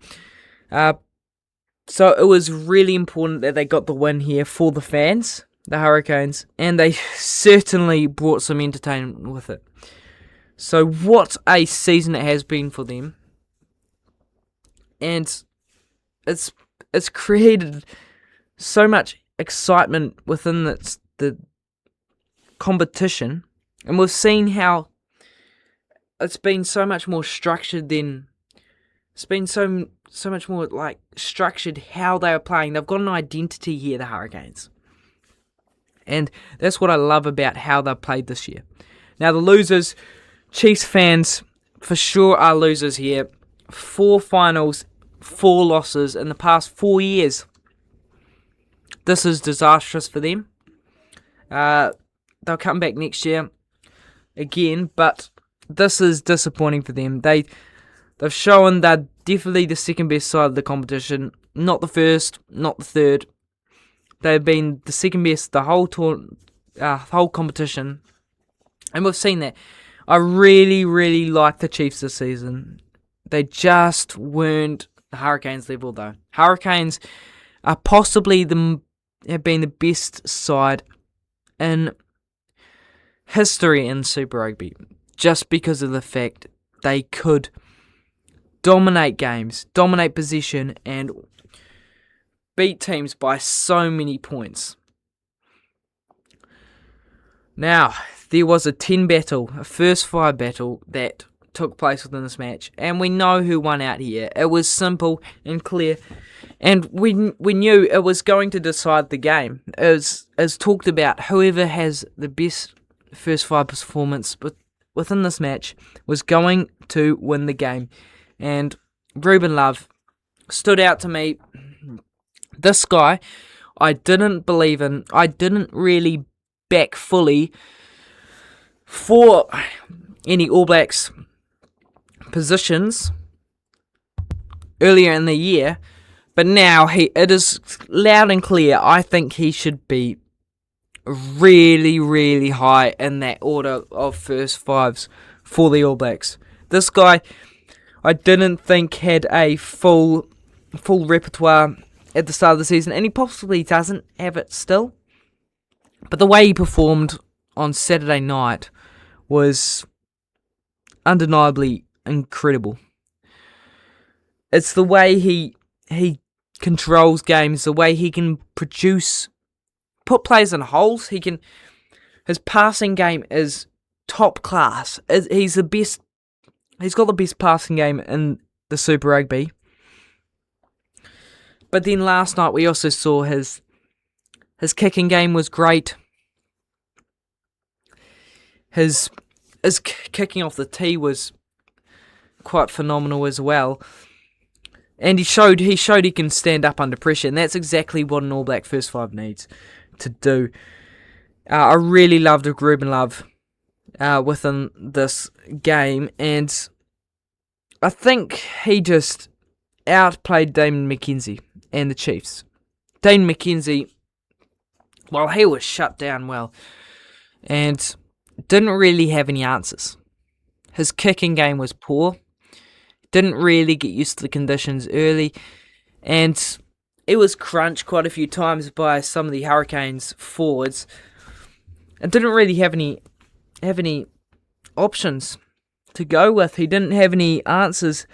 So it was really important that they got the win here for the fans, the Hurricanes, and they certainly brought some entertainment with it. So what a season it has been for them. And it's created so much excitement within the competition, and we've seen how it's been so much more structured than it's been so much more like structured how they are playing. They've got an identity here, the Hurricanes, And that's what I love about how they played this year. Now the losers, Chiefs fans for sure are losers here. 4 finals, 4 losses in the past 4 years. This is disastrous for them. They'll come back next year again, but this is disappointing for them. They've shown they're definitely the second best side of the competition. Not the first, not the third. They've been the second best the whole competition. And we've seen that. I really, really like the Chiefs this season. They just weren't the Hurricanes level though. Hurricanes are possibly have been the best side in history in Super Rugby. Just because of the fact they could dominate games, dominate possession, and beat teams by so many points. Now, there was a 10 battle, a first 5 battle that took place within this match, and we know who won out here. It was simple and clear, and we knew it was going to decide the game. As talked about, whoever has the best first 5 performance within this match was going to win the game. And Ruben Love stood out to me. This guy, I didn't believe in. I didn't really back fully for any All Blacks positions earlier in the year, but now it is loud and clear. I think he should be really, really high in that order of first 5s for the All Blacks. This guy, I didn't think had a full repertoire at the start of the season, and he possibly doesn't have it still. But the way he performed on Saturday night was undeniably incredible. It's the way he controls games, the way he can put players in holes. His passing game is top class. He's the best. He's got the best passing game in the Super Rugby. But then last night we also saw his kicking game was great. His kicking off the tee was quite phenomenal as well. And he showed he can stand up under pressure, and that's exactly what an All Black first 5 needs to do. I really loved Ruben Love within this game, and I think he just outplayed Damon McKenzie and the Chiefs. Damon McKenzie, well, he was shut down well, and didn't really have any answers. His kicking game was poor. Didn't really get used to the conditions early, and it was crunched quite a few times by some of the Hurricanes forwards, and didn't really have any options to go with. He didn't have any answers,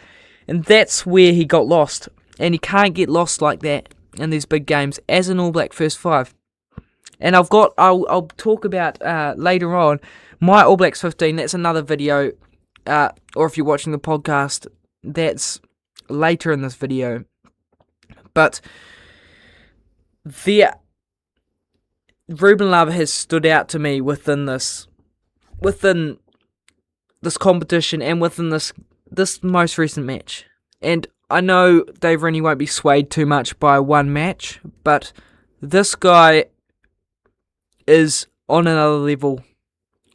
and that's where he got lost. And he can't get lost like that in these big games as an All Black first 5. And I'll talk about later on my All Blacks 15. That's another video, or if you're watching the podcast, that's later in this video. But Ruben Love has stood out to me within this competition and within this most recent match. And I know Dave Rennie won't be swayed too much by one match, but this guy is on another level,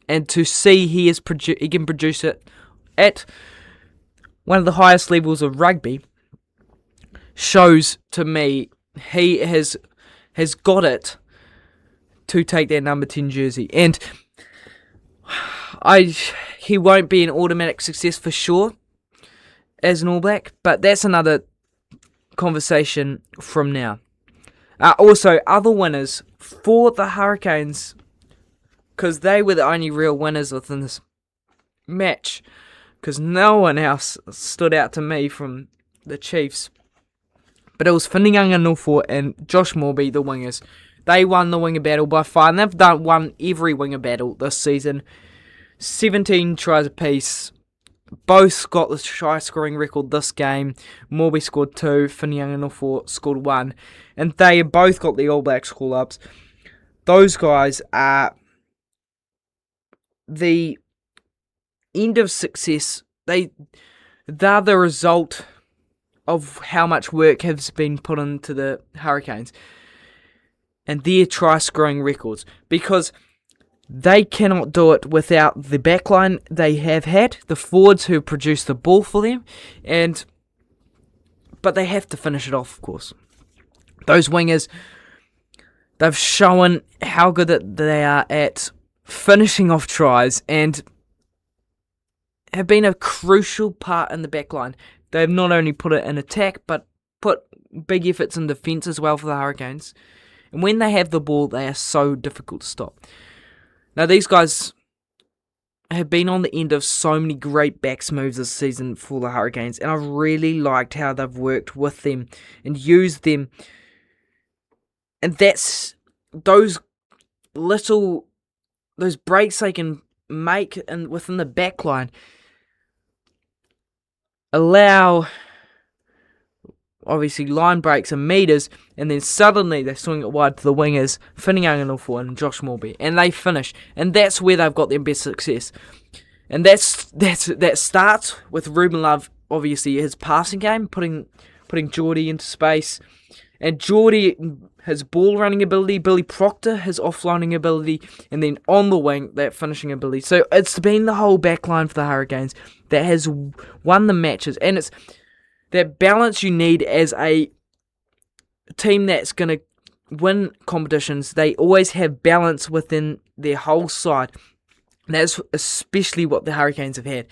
and to see he can produce it at one of the highest levels of rugby shows to me he has got it to take that number 10 jersey. And he won't be an automatic success for sure as an All Black, but that's another conversation from now. Also, other winners for the Hurricanes, because they were the only real winners within this match, because no one else stood out to me from the Chiefs. But it was Whittingham Nufo and Josh Morby, the wingers. They won the winger battle by far, and they've won every winger battle this season. 17 tries apiece. Both got the try scoring record this game. Morby scored 2, Whittingham Nufo scored 1. And they both got the All Blacks call-ups. those guys are the end of success. They're the result of how much work has been put into the Hurricanes and their try-scoring records, because they cannot do it without the backline they have had, the forwards who produce the ball for them, but they have to finish it off, of course. Those wingers, they've shown how good that they are at finishing off tries and have been a crucial part in the backline. They've not only put it in attack, but put big efforts in defence as well for the Hurricanes. And when they have the ball, they are so difficult to stop. Now, these guys have been on the end of so many great backs moves this season for the Hurricanes, and I've really liked how they've worked with them and used them. And that's those breaks they can make within the backline allow, obviously, line breaks and meters, and then suddenly they swing it wide to the wingers, Finn Young and Josh Morby, and they finish. And that's where they've got their best success. And that starts with Ruben Love, obviously, his passing game, putting Geordie into space. And Geordie, his ball running ability, Billy Proctor, his offlining ability, and then on the wing, that finishing ability. So it's been the whole backline for the Hurricanes that has won the matches, and it's that balance you need as a team that's going to win competitions. They always have balance within their whole side. That's especially what the Hurricanes have had.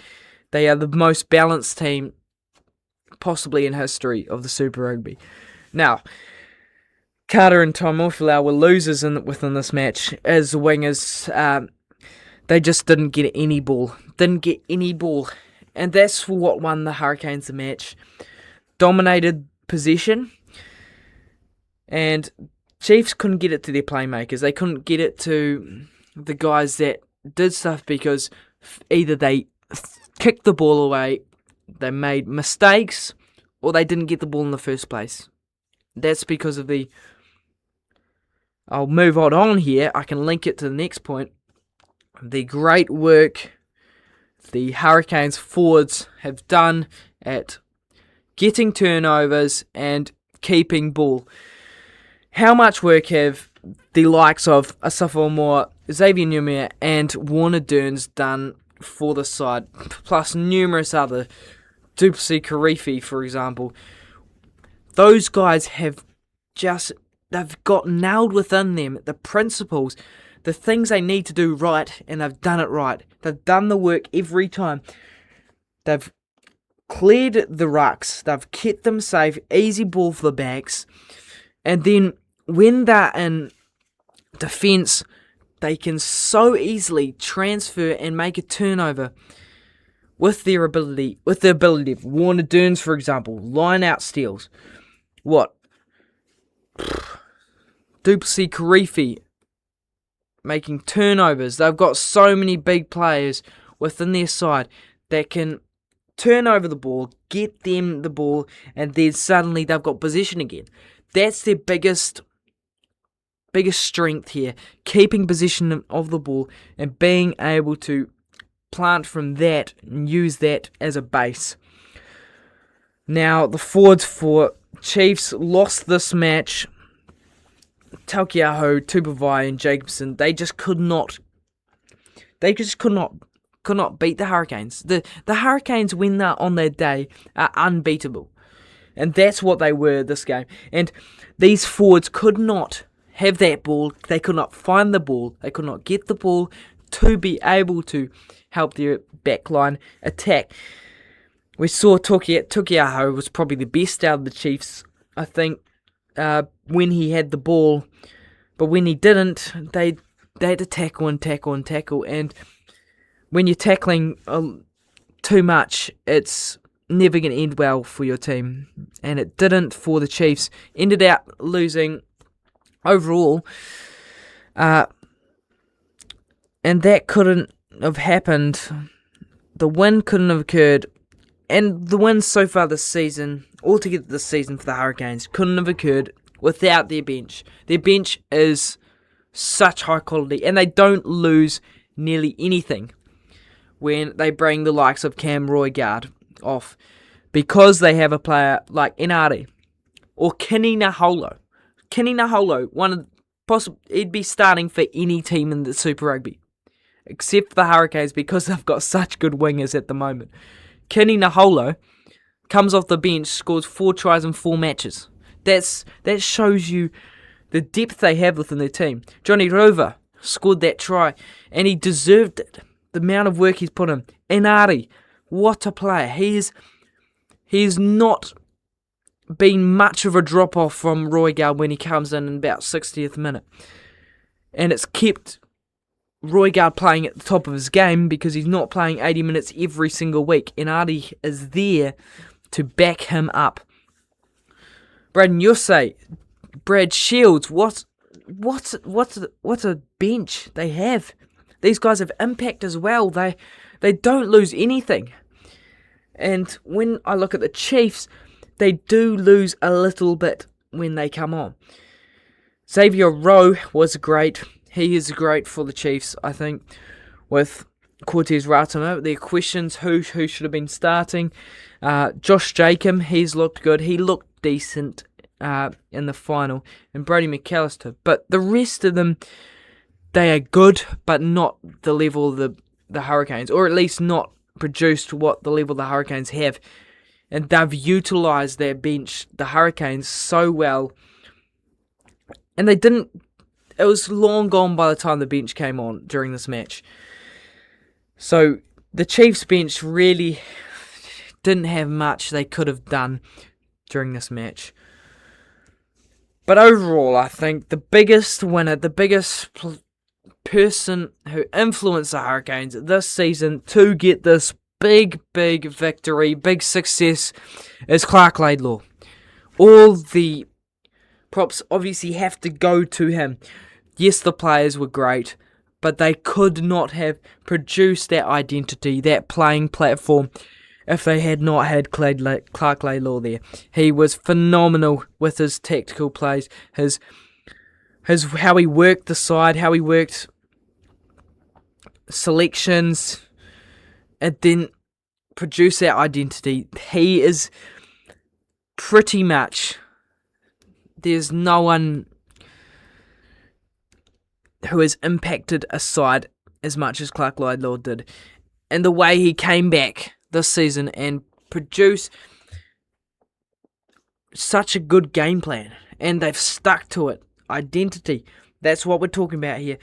They are the most balanced team possibly in history of the Super Rugby. Now, Carter and Taumawhilau were losers within this match as wingers. They just didn't get any ball. And that's what won the Hurricanes the match. Dominated possession. And Chiefs couldn't get it to their playmakers. They couldn't get it to the guys that did stuff because either they kicked the ball away, they made mistakes, or they didn't get the ball in the first place. That's because of the... I'll move on here. I can link it to the next point. The great work the Hurricanes forwards have done at getting turnovers and keeping ball. How much work have the likes of Asafo Moore, Xavier Numia and Warner Dearns done for the side, plus numerous other, Duplessis Karifi, for example. Those guys have they've got nailed within them the principles, the things they need to do right, and they've done it right. They've done the work every time. They've cleared the rucks, they've kept them safe, easy ball for the backs, and then when they're in defence, they can so easily transfer and make a turnover with the ability of Warner Dearns, for example, line out steals. Duplessis Karifi making turnovers. They've got so many big players within their side that can turn over the ball, get them the ball, and then suddenly they've got possession again. That's their biggest strength here, keeping possession of the ball and being able to plant from that and use that as a base. Now, the forwards for Chiefs lost this match. Taukei'aho, Tupavai and Jacobson, they could not beat the Hurricanes. The Hurricanes, when they're on their day, are unbeatable. And that's what they were this game. And these forwards could not have that ball. They could not find the ball. They could not get the ball to be able to help their backline attack. We saw Taukei'aho was probably the best out of the Chiefs, I think, when he had the ball. But when he didn't, they had to tackle. And when you're tackling too much, it's never going to end well for your team. And it didn't for the Chiefs. Ended out losing overall. And that couldn't have happened. The win couldn't have occurred. And the wins so far this season, altogether this season for the Hurricanes, couldn't have occurred without their bench. Their bench is such high quality, and they don't lose nearly anything when they bring the likes of Cam Roigard off, because they have a player like Inari or Kini Naholo. Kini Naholo, he'd be starting for any team in the Super Rugby, except for the Hurricanes, because they've got such good wingers at the moment. Kini Naholo comes off the bench, scores 4 tries in 4 matches. That shows you the depth they have within their team. Johnny Rover scored that try, and he deserved it. The amount of work he's put in. Inari, what a player. He's not been much of a drop-off from Roigard when he comes in about 60th minute. And it's kept Roigard playing at the top of his game, because he's not playing 80 minutes every single week. Inari is there to back him up. Braden Yussey, Brad Shields, what a bench they have. These guys have impact as well. They don't lose anything. And when I look at the Chiefs, they do lose a little bit when they come on. Xavier Rowe was great. He is great for the Chiefs, I think, with Cortez Ratana. There are questions who should have been starting. Josh Jacob, he's looked good. He looked decent in the final. And Brody McAllister. But the rest of them, they are good, but not the level of the Hurricanes. Or at least not produced what the level the Hurricanes have. And they've utilised their bench, the Hurricanes, so well. And they didn't... It was long gone by the time the bench came on during this match. So the Chiefs bench really didn't have much they could have done during this match. But overall, I think the biggest winner, the biggest person who influenced the Hurricanes this season to get this big victory, big success, is Clark Laidlaw. All the props obviously have to go to him. Yes, the players were great, but they could not have produced that identity, that playing platform, if they had not had Clark Laidlaw there. He was phenomenal with his tactical plays, his how he worked the side, how he worked selections, and then produce that identity. He is pretty much... There's no one who has impacted a side as much as Clark Laidlaw did. And the way he came back this season and produced such a good game plan. And they've stuck to it. Identity. That's what we're talking about here.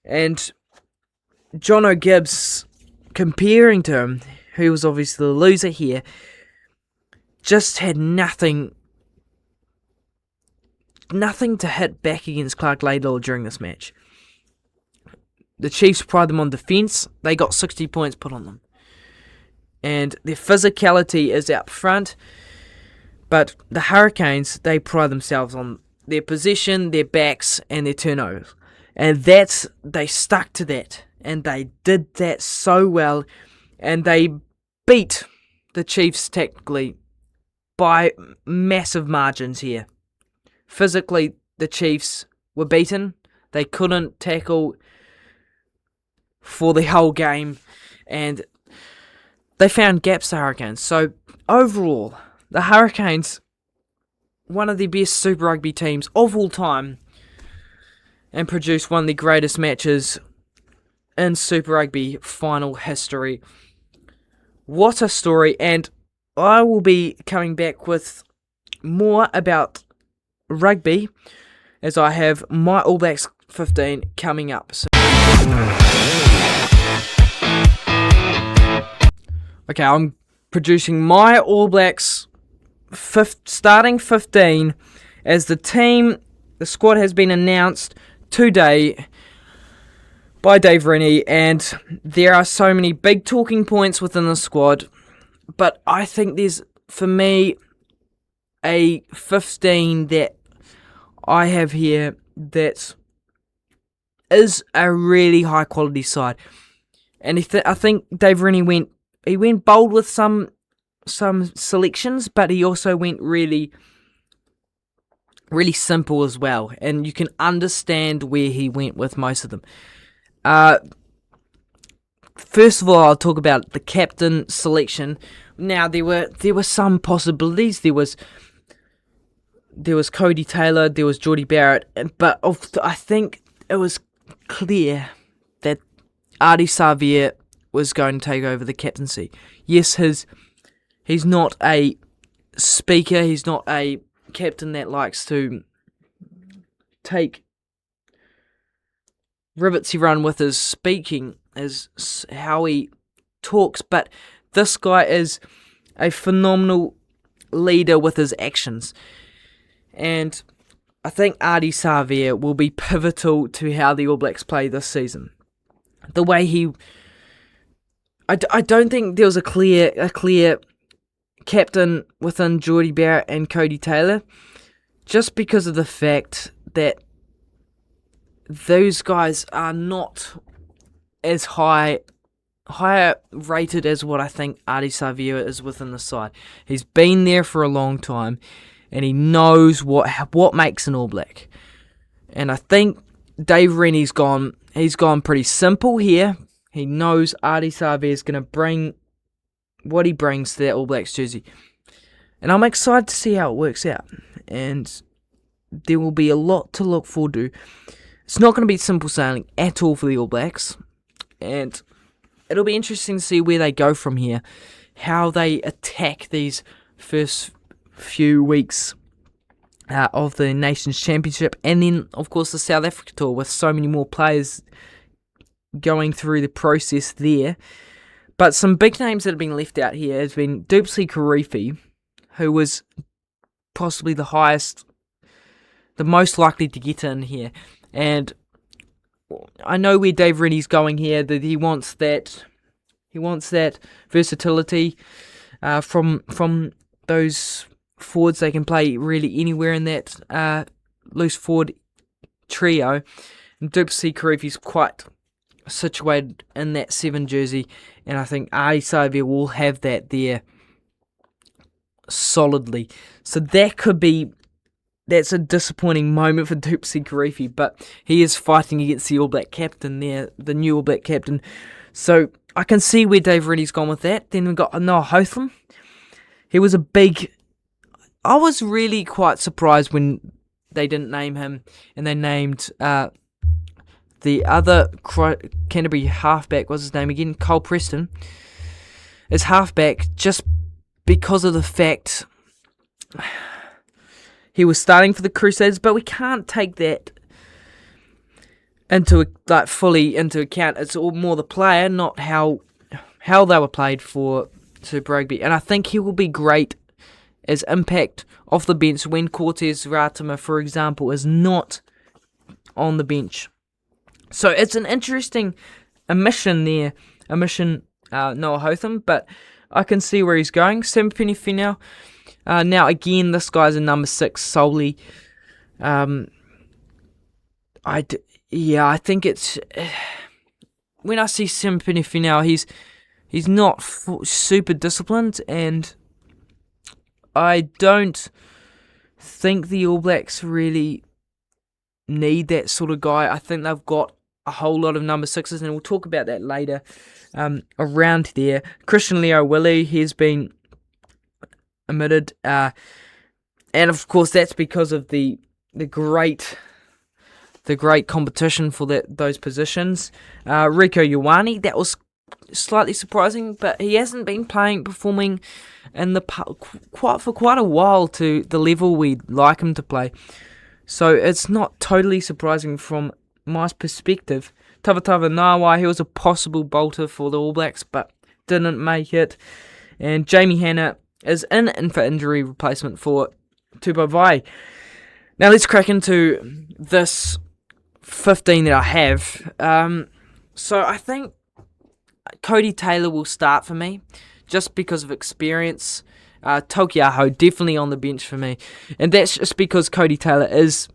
And John O'Gibbs, comparing to him, who was obviously the loser here, just had nothing to hit back against Clark Laidlaw during this match. The Chiefs pride them on defence. They got 60 points put on them. And their physicality is out front. But the Hurricanes, they pride themselves on their possession, their backs, and their turnovers. And they stuck to that. And they did that so well. And they beat the Chiefs tactically by massive margins here. Physically, the Chiefs were beaten. They couldn't tackle for the whole game, and they found gaps, the Hurricanes. So, overall, the Hurricanes, one of the best Super Rugby teams of all time, and produced one of the greatest matches in Super Rugby Final history. What a story, and I will be coming back with more about rugby, as I have my All Blacks 15 coming up. Okay, I'm producing my All Blacks starting 15 as the squad has been announced today by Dave Rennie, and there are so many big talking points within the squad, but I think there's, for me, a 15 that I have here that is a really high quality side. And I think Dave Rennie went bold with some selections, but he also went really really simple as well, and you can understand where he went with most of them. First of all, I'll talk about the captain selection. Now, there were some possibilities. There was Cody Taylor, there was Geordie Barrett, but I think it was clear that Ardie Savea was going to take over the captaincy. Yes, he's not a speaker, he's not a captain that likes to take rivetsy run with his speaking, is how he talks, but this guy is a phenomenal leader with his actions. And I think Ardie Savea will be pivotal to how the All Blacks play this season. The way I don't think there was a clear captain within Geordie Barrett and Cody Taylor, just because of the fact that those guys are not as higher rated as what I think Ardie Savea is within the side. He's been there for a long time, and he knows what makes an All Black. And I think Dave Rennie's he's gone pretty simple here. He knows Ardie Savea is going to bring what he brings to that All Blacks jersey. And I'm excited to see how it works out. And there will be a lot to look forward to. It's not going to be simple sailing at all for the All Blacks. And it'll be interesting to see where they go from here. How they attack these first few weeks of the Nations Championship. And then, of course, the South Africa tour with so many more players going through the process there. But some big names that have been left out here has been Duplessis Kirifi, who was possibly the most likely to get in here. And I know where Dave Rennie's going here, that he wants that versatility from those forwards. They can play really anywhere in that loose forward trio. And Duplessis Kirifi's quite situated in that 7 jersey, and I think Ardie Savea will have that there solidly. So that's a disappointing moment for Duplessis Kirifi, but he is fighting against the All Black captain there, the new All Black captain. So I can see where Dave Rennie's gone with that. Then we've got Noah Hotham. He was I was really quite surprised when they didn't name him, and they named the other Canterbury halfback, what's his name again? Cole Preston, as halfback, just because of the fact he was starting for the Crusaders, but we can't take that fully into account. It's all more the player, not how they were played for Super Rugby. And I think he will be great as impact off the bench when Cortez Ratima, for example, is not on the bench. So it's an interesting omission there, Noah Hotham, but I can see where he's going. Sempini Finau. Now, again, this guy's a number 6 solely. I think it's... When I see Sempini Finau, he's not super disciplined, and I don't think the All Blacks really need that sort of guy. I think they've got a whole lot of number 6s, and we'll talk about that later around there. Christian Leo Willie, he's been omitted, and of course that's because of the great competition for those positions. Rieko Ioane, that was slightly surprising, but he hasn't been performing in for quite a while to the level we'd like him to play. So it's not totally surprising from my perspective. Tavatava Nawai, he was a possible bolter for the All Blacks, but didn't make it. And Jamie Hanna is in for injury replacement for Tupou Vai. Now let's crack into this 15 that I have. So I think Cody Taylor will start for me, just because of experience. Tokiaho definitely on the bench for me, and that's just because Cody Taylor has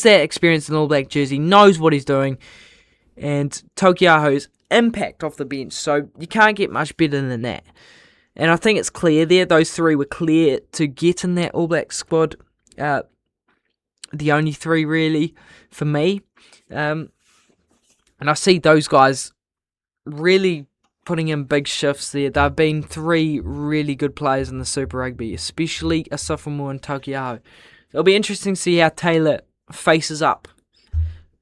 that experience in All Black jersey, knows what he's doing, and Tokiaho's impact off the bench. So you can't get much better than that. And I think it's clear there. Those three were clear to get in that All Black squad. The only three really for me. And I see those guys really putting in big shifts there. They've been three really good players in the Super Rugby, especially Asafamu and Takiaho. It'll be interesting to see how Taylor faces up,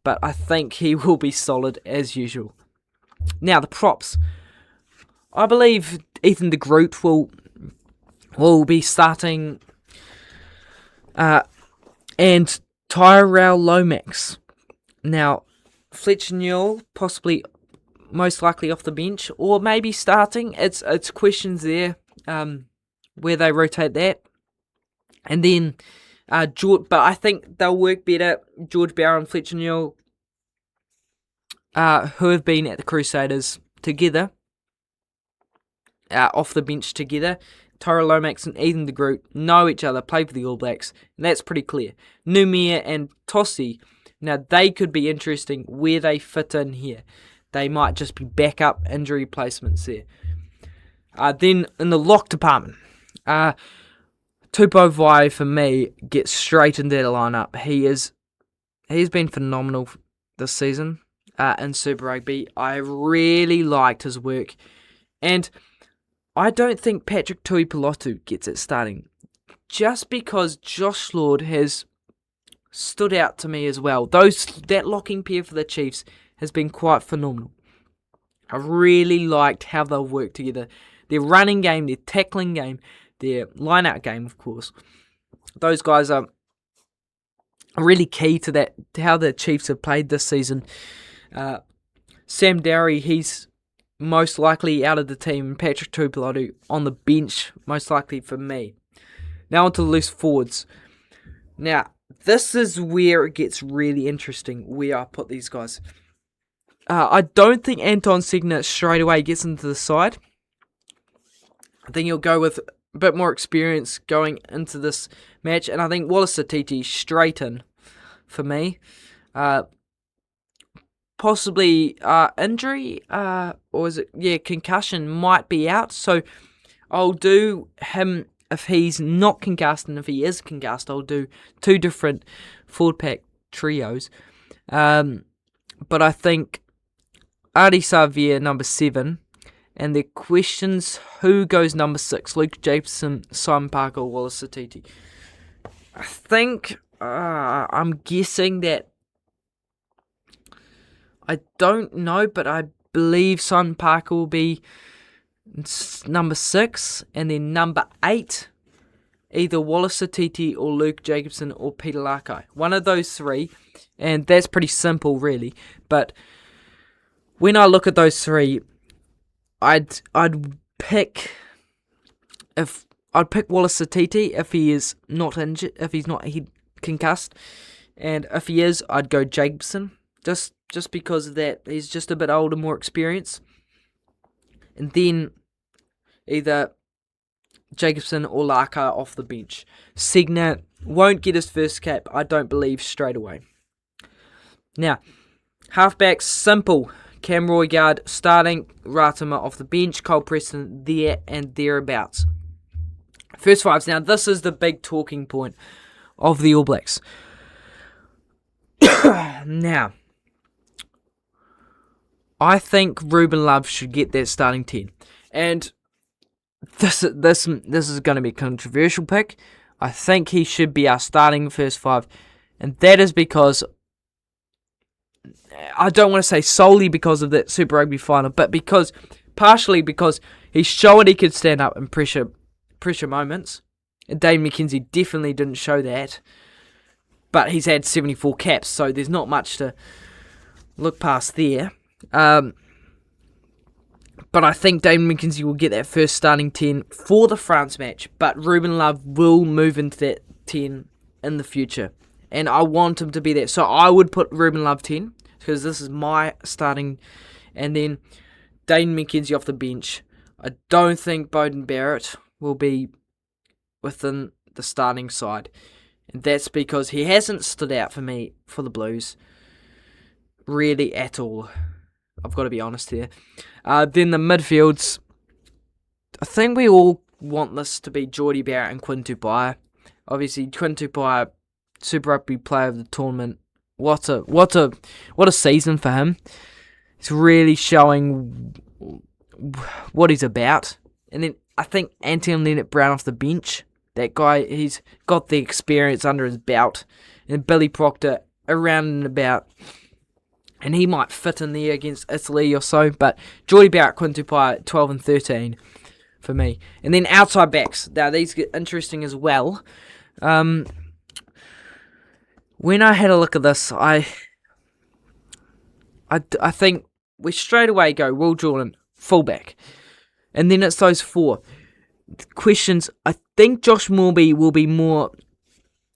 but I think he will be solid as usual. Now, the props. I believe Ethan de Groot will be starting, and Tyrell Lomax. Now, Fletcher Newell possibly, most likely off the bench, or maybe starting. It's questions there, where they rotate that, and then George. But I think they'll work better. George Barrow and Fletcher Newell, who have been at the Crusaders together, off the bench together. Tyrell Lomax and Ethan de Groot know each other, play for the All Blacks, and that's pretty clear. Numia and Tossi, now they could be interesting where they fit in here. They might just be backup injury placements there. Then in the lock department, Tupou Vai for me gets straight into that lineup. He's been phenomenal this season in Super Rugby. I really liked his work, and I don't think Patrick Tuipulotu gets it starting, just because Josh Lord has stood out to me as well. That locking pair for the Chiefs has been quite phenomenal. I really liked how they'll work together. Their running game, their tackling game, their line-out game, of course. Those guys are really key to that, to how the Chiefs have played this season. Sam Dowie, he's most likely out of the team. Patrick Tuipulotu on the bench, most likely for me. Now on to the loose forwards. Now, this is where it gets really interesting, where I put these guys. I don't think Anton Segner straight away gets into the side. I think he'll go with a bit more experience going into this match, and I think Wallace Satiti straight in for me. Possibly injury, or is it, concussion might be out, so I'll do him if he's not concussed, and if he is concussed, I'll do two different forward pack trios. But I think Adi Savia, number 7, and the questions, who goes number 6? Luke Jacobson, Simon Parker, or Wallace Satiti? I think, I'm guessing that, I don't know, but I believe Simon Parker will be number 6, and then number 8, either Wallace Satiti or Luke Jacobson or Peter Lakai. One of those three, and that's pretty simple, really. But when I look at those three, I'd pick Wallace Satiti if he is not injured, if he's not concussed, and if he is, I'd go Jacobson just because of that. He's just a bit older, more experienced, and then either Jacobson or Laka off the bench. Segner won't get his first cap, I don't believe, straight away. Now, halfbacks, simple. Cam Roygaard starting, Ratama off the bench, Cole Preston there and thereabouts. First fives. Now, this is the big talking point of the All Blacks. Now, I think Ruben Love should get that starting 10. And this is going to be a controversial pick. I think he should be our starting first 5. And that is because, I don't want to say solely because of that Super Rugby Final, but partially because he's shown he could stand up in pressure moments. And Dane McKenzie definitely didn't show that. But he's had 74 caps, so there's not much to look past there. But I think Dane McKenzie will get that first starting 10 for the France match. But Ruben Love will move into that 10 in the future. And I want him to be there. So I would put Ruben Love 10, because this is my starting. And then Dane McKenzie off the bench. I don't think Beauden Barrett will be within the starting side. And that's because he hasn't stood out for me for the Blues. Really at all. I've got to be honest here. Then the midfields. I think we all want this to be Geordie Barrett and Quinn Tupaia. Obviously, Quinn Tupaia, Super Rugby Player of the Tournament. What a season for him. He's really showing what he's about. And then I think Anton Leonard-Brown off the bench. That guy, he's got the experience under his belt. And Billy Proctor around and about. And he might fit in there against Italy or so. But Geordie Barrett, Quinn Tupaia, 12 and 13 for me. And then outside backs. Now, these get interesting as well. When I had a look at this, I think we straight away go Will Jordan, fullback. And then it's those four. Questions, I think Josh Morby will be more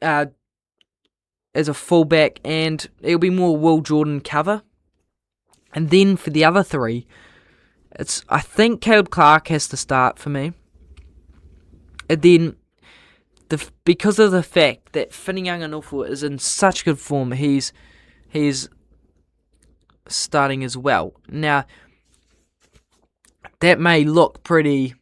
as a fullback, and it'll be more Will Jordan cover. And then for the other three, I think Caleb Clark has to start for me. And then because of the fact that Whitianga is in such good form, he's starting as well. Now, that may look pretty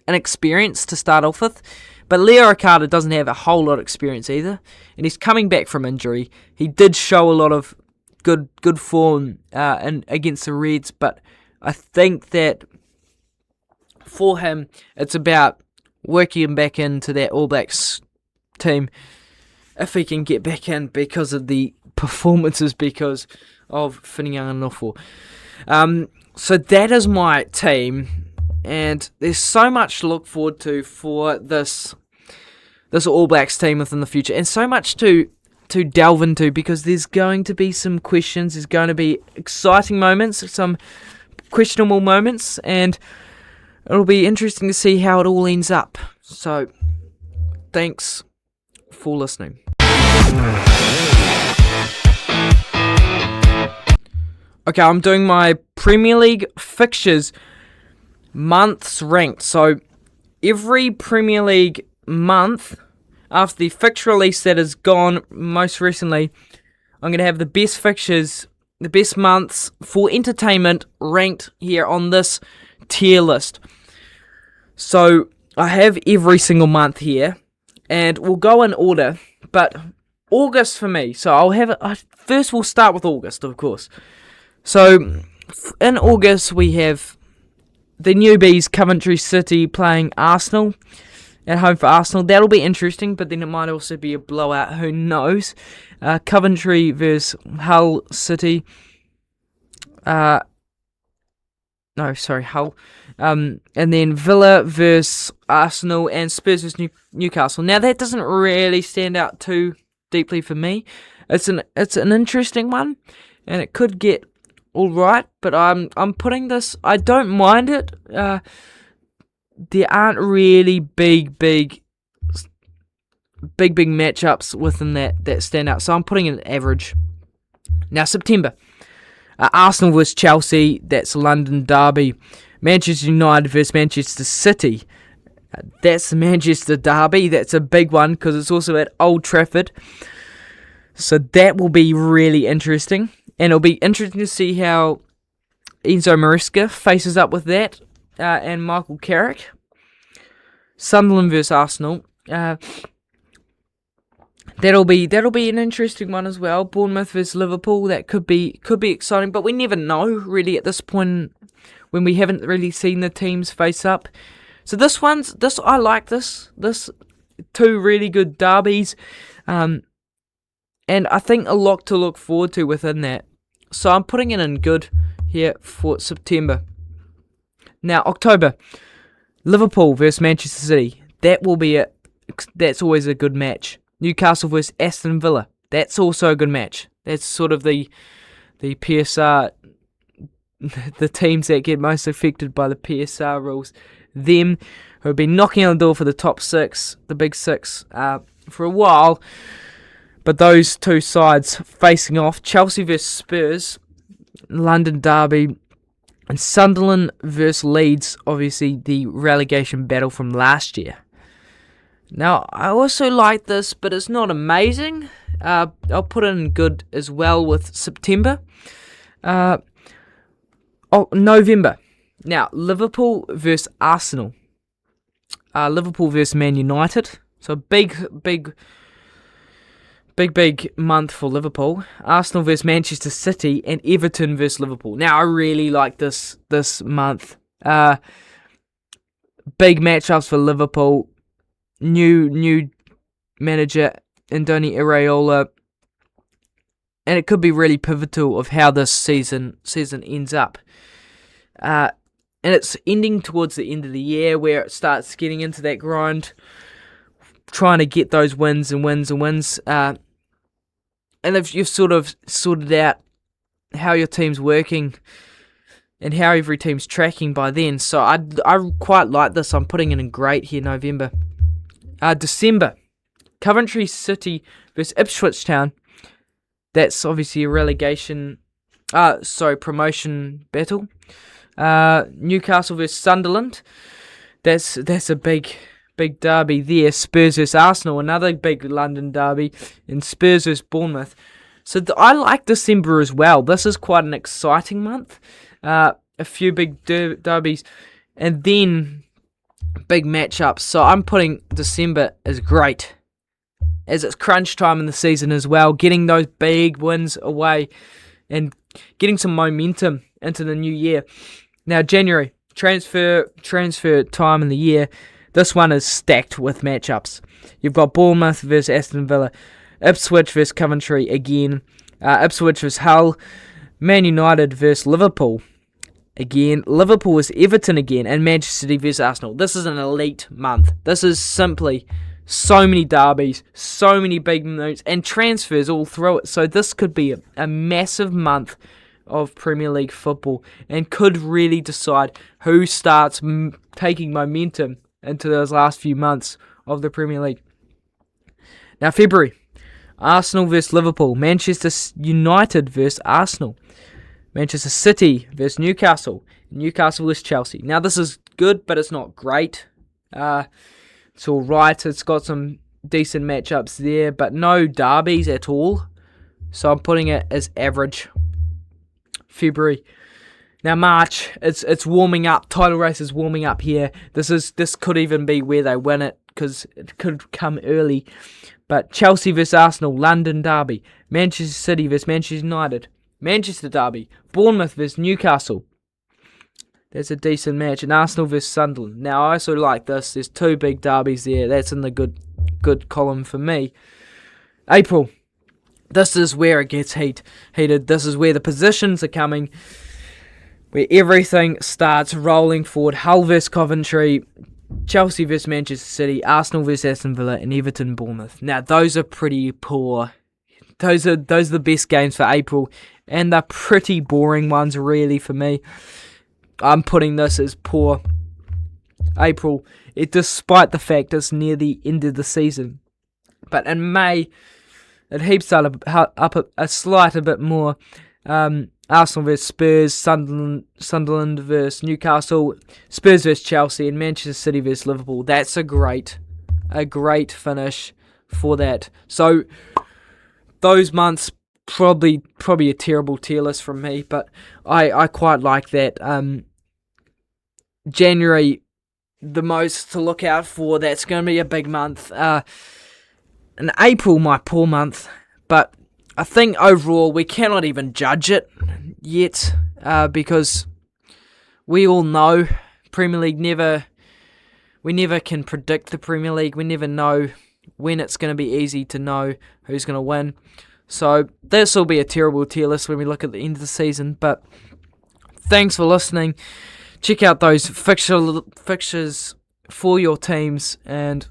inexperienced to start off with, but Leo Okada doesn't have a whole lot of experience either, and he's coming back from injury. He did show a lot of good form against the Reds, but I think that for him, it's about working him back into that All Blacks team if he can get back in because of the performances because of Whitianga. So that is my team, and there's so much to look forward to for this All Blacks team within the future, and so much to delve into because there's going to be some questions, there's going to be exciting moments, some questionable moments, and it'll be interesting to see how it all ends up. So, thanks for listening. Okay, I'm doing my Premier League fixtures months ranked. So, every Premier League month, after the fixture release that has gone most recently, I'm going to have the best fixtures, the best months for entertainment ranked here on this tier list. So I have every single month here, and we'll go in order, but August for me. So I'll have it. First, we'll start with August, of course. So in August, we have the newbies, Coventry City, playing Arsenal at home for Arsenal. That'll be interesting, but then it might also be a blowout. Who knows? Coventry versus Hull City. Hull. And then Villa versus Arsenal and Spurs versus Newcastle. Now that doesn't really stand out too deeply for me. It's an interesting one, and it could get all right. But I'm putting this. I don't mind it. There aren't really big matchups within that stand out. So I'm putting it average. Now September. Arsenal vs Chelsea, that's London derby. Manchester United vs Manchester City, that's the Manchester derby. That's a big one because it's also at Old Trafford. So that will be really interesting. And it'll be interesting to see how Enzo Maresca faces up with that and Michael Carrick. Sunderland vs Arsenal. That'll be an interesting one as well. Bournemouth vs Liverpool. That could be exciting, but we never know really at this point when we haven't really seen the teams face up. So I like this two really good derbies, and I think a lot to look forward to within that. So I'm putting it in good here for September. Now October, Liverpool vs Manchester City. That's always a good match. Newcastle vs Aston Villa. That's also a good match. That's sort of the PSR, the teams that get most affected by the PSR rules. Them who have been knocking on the door for the top six, the big six, for a while. But those two sides facing off. Chelsea vs Spurs, London derby, and Sunderland vs Leeds. Obviously the relegation battle from last year. Now, I also like this, but it's not amazing. I'll put it in good as well with September. November. Now, Liverpool versus Arsenal. Liverpool versus Man United. So big month for Liverpool. Arsenal versus Manchester City, and Everton versus Liverpool. Now I really like this month. Big matchups for Liverpool. New manager Andoni Iraola, and it could be really pivotal of how this season ends up. And it's ending towards the end of the year where it starts getting into that grind, trying to get those wins. And if you've sort of sorted out how your team's working and how every team's tracking by then, so I quite like this. I'm putting it in great here, November. December, Coventry City versus Ipswich Town. That's obviously a promotion battle. Newcastle versus Sunderland. That's a big derby there. Spurs versus Arsenal, another big London derby, and Spurs versus Bournemouth. So I like December as well. This is quite an exciting month. A few big derbies, and then big matchups. So I'm putting December as great, as it's crunch time in the season as well. Getting those big wins away and getting some momentum into the new year. Now January, transfer time in the year. This one is stacked with matchups. You've got Bournemouth versus Aston Villa, Ipswich versus Coventry again, Ipswich versus Hull, Man United versus Liverpool again, Liverpool versus Everton again, and Manchester City versus Arsenal. This is an elite month. This is simply so many derbies, so many big moves, and transfers all through it. So this could be a massive month of Premier League football, and could really decide who starts taking momentum into those last few months of the Premier League. Now February, Arsenal versus Liverpool, Manchester United versus Arsenal, Manchester City versus Newcastle, Newcastle versus Chelsea. Now this is good, but it's not great. It's alright, it's got some decent matchups there, but no derbies at all. So I'm putting it as average. February. Now March, it's warming up. Title race is warming up here. This could even be where they win it, because it could come early. But Chelsea versus Arsenal, London derby. Manchester City versus Manchester United, Manchester derby. Bournemouth versus Newcastle. That's a decent match. And Arsenal versus Sunderland. Now I also like this. There's two big derbies there. That's in the good column for me. April. This is where it gets heated. This is where the positions are coming, where everything starts rolling forward. Hull versus Coventry, Chelsea versus Manchester City, Arsenal versus Aston Villa, and Everton Bournemouth. Now those are pretty poor. Those are the best games for April, and they're pretty boring ones really for me. I'm putting this as poor April, despite the fact it's near the end of the season. But in May, it heaps up a bit more. Arsenal versus Spurs, Sunderland versus Newcastle, Spurs versus Chelsea, and Manchester City versus Liverpool. That's a great finish for that. So those months probably a terrible tier list from me, but I quite like that. January, the most to look out for. That's going to be a big month. And April, my poor month, but I think overall we cannot even judge it yet, because we all know Premier League we never can predict the Premier League. We never know when it's going to be easy to know who's going to win. So this will be a terrible tier list when we look at the end of the season. But thanks for listening. Check out those fixtures for your teams and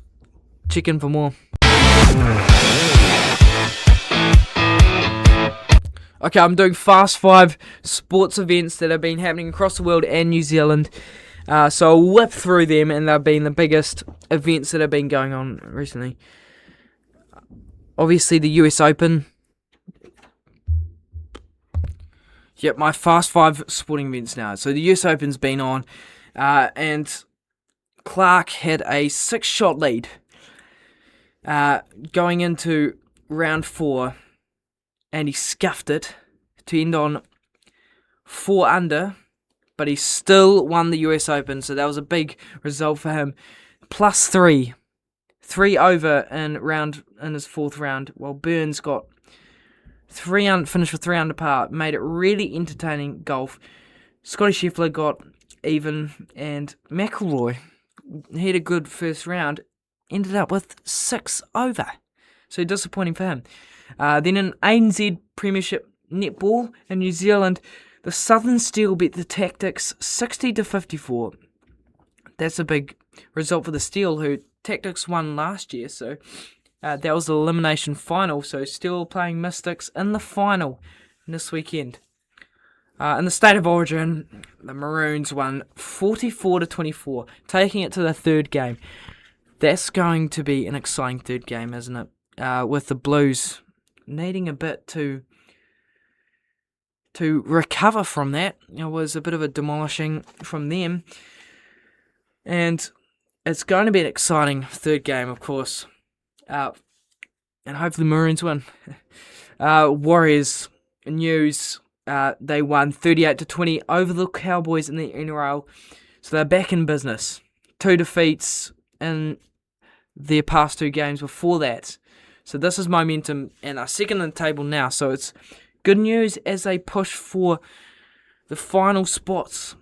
check in for more. Okay, I'm doing Fast 5 sports events that have been happening across the world and New Zealand. So I'll whip through them, and they've been the biggest events that have been going on recently. Obviously, the US Open. Yep, my Fast 5 sporting events now. So the US Open's been on, and Clark had a 6-shot lead going into round 4, and he scuffed it to end on 4 under, but he still won the US Open, so that was a big result for him. +3. 3 over in his fourth round, while Burns got finished with 3 under par. Made it really entertaining golf. Scotty Scheffler got even, and McIlroy, he had a good first round, ended up with 6 over. So disappointing for him. Then in ANZ Premiership Netball in New Zealand, the Southern Steel beat the Tactics 60-54. That's a big result for the Steel, who Tactics won last year. So that was the elimination final. So Steel playing Mystics in the final this weekend. In the State of Origin, the Maroons won 44-24, taking it to the third game. That's going to be an exciting third game, isn't it? With the Blues needing a bit to recover from that. It was a bit of a demolishing from them. And it's going to be an exciting third game, of course. And hopefully the Maroons win. Warriors news. They won 38-20 over the Cowboys in the NRL. So they're back in business. 2 defeats in their past 2 games before that. So this is momentum, and are second in the table now. So it's good news as they push for the final spots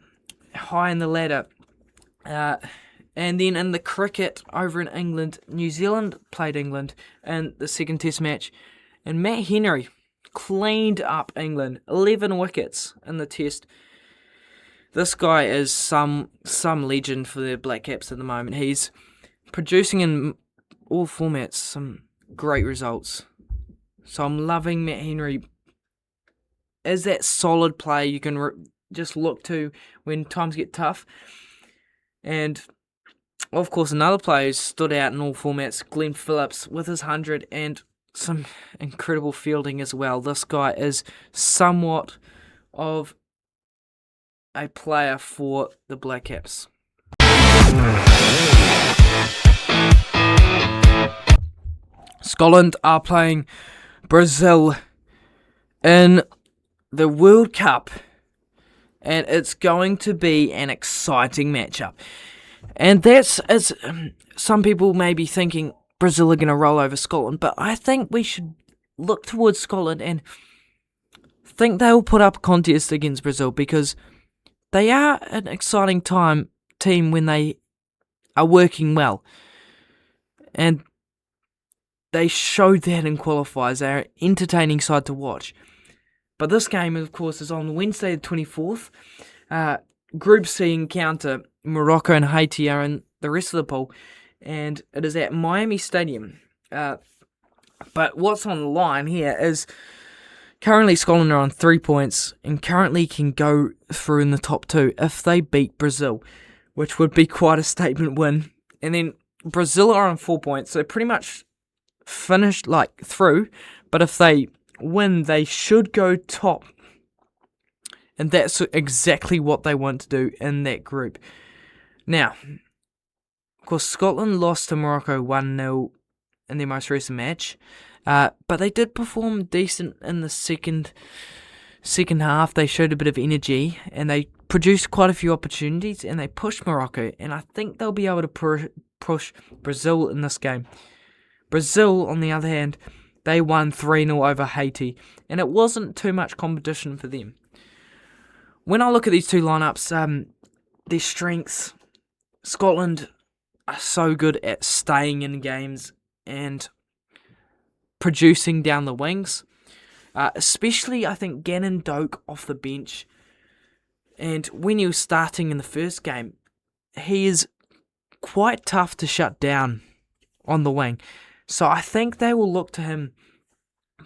high in the ladder. And then in the cricket over in England, New Zealand played England in the second test match. And Matt Henry cleaned up England, 11 wickets in the test. This guy is some legend for the Black Caps at the moment. He's producing in all formats some great results. So I'm loving Matt Henry as that solid player you can just look to when times get tough. And of course, another player who stood out in all formats, Glenn Phillips, with his 100 and some incredible fielding as well. This guy is somewhat of a player for the Black Caps. Scotland are playing Brazil in the World Cup, and it's going to be an exciting matchup. And that's, as some people may be thinking, Brazil are going to roll over Scotland, but I think we should look towards Scotland and think they will put up a contest against Brazil, because they are an exciting team when they are working well. And they showed that in qualifiers. They're an entertaining side to watch. But this game, of course, is on Wednesday the 24th. Group C encounter, Morocco and Haiti are in the rest of the pool, and it is at Miami Stadium. But what's on the line here is currently Scotland are on 3 points and currently can go through in the top 2 if they beat Brazil, which would be quite a statement win. And then Brazil are on 4 points, so pretty much finished through, but if they win, they should go top. And that's exactly what they want to do in that group. Now, of course, Scotland lost to Morocco 1-0 in their most recent match, but they did perform decent in the second half. They showed a bit of energy, and they produced quite a few opportunities, and they pushed Morocco, and I think they'll be able to push Brazil in this game. Brazil, on the other hand, they won 3-0 over Haiti, and it wasn't too much competition for them. When I look at these two lineups, their strengths, Scotland are so good at staying in games and producing down the wings. Especially, I think, Gannon Doak off the bench. And when he was starting in the first game, he is quite tough to shut down on the wing. So I think they will look to him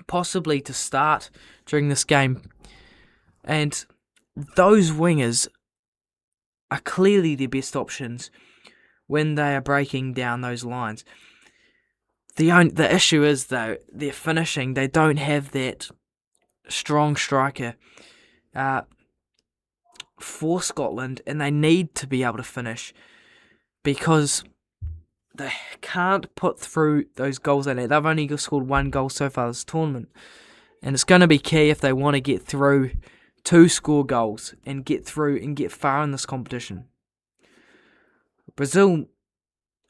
possibly to start during this game. And those wingers are clearly their best options when they are breaking down those lines. The issue is, though, their finishing. They don't have that strong striker for Scotland, and they need to be able to finish because they can't put through those goals they need. They've only scored 1 goal so far this tournament, and it's going to be key if they want to get through to score goals and get through and get far in this competition. Brazil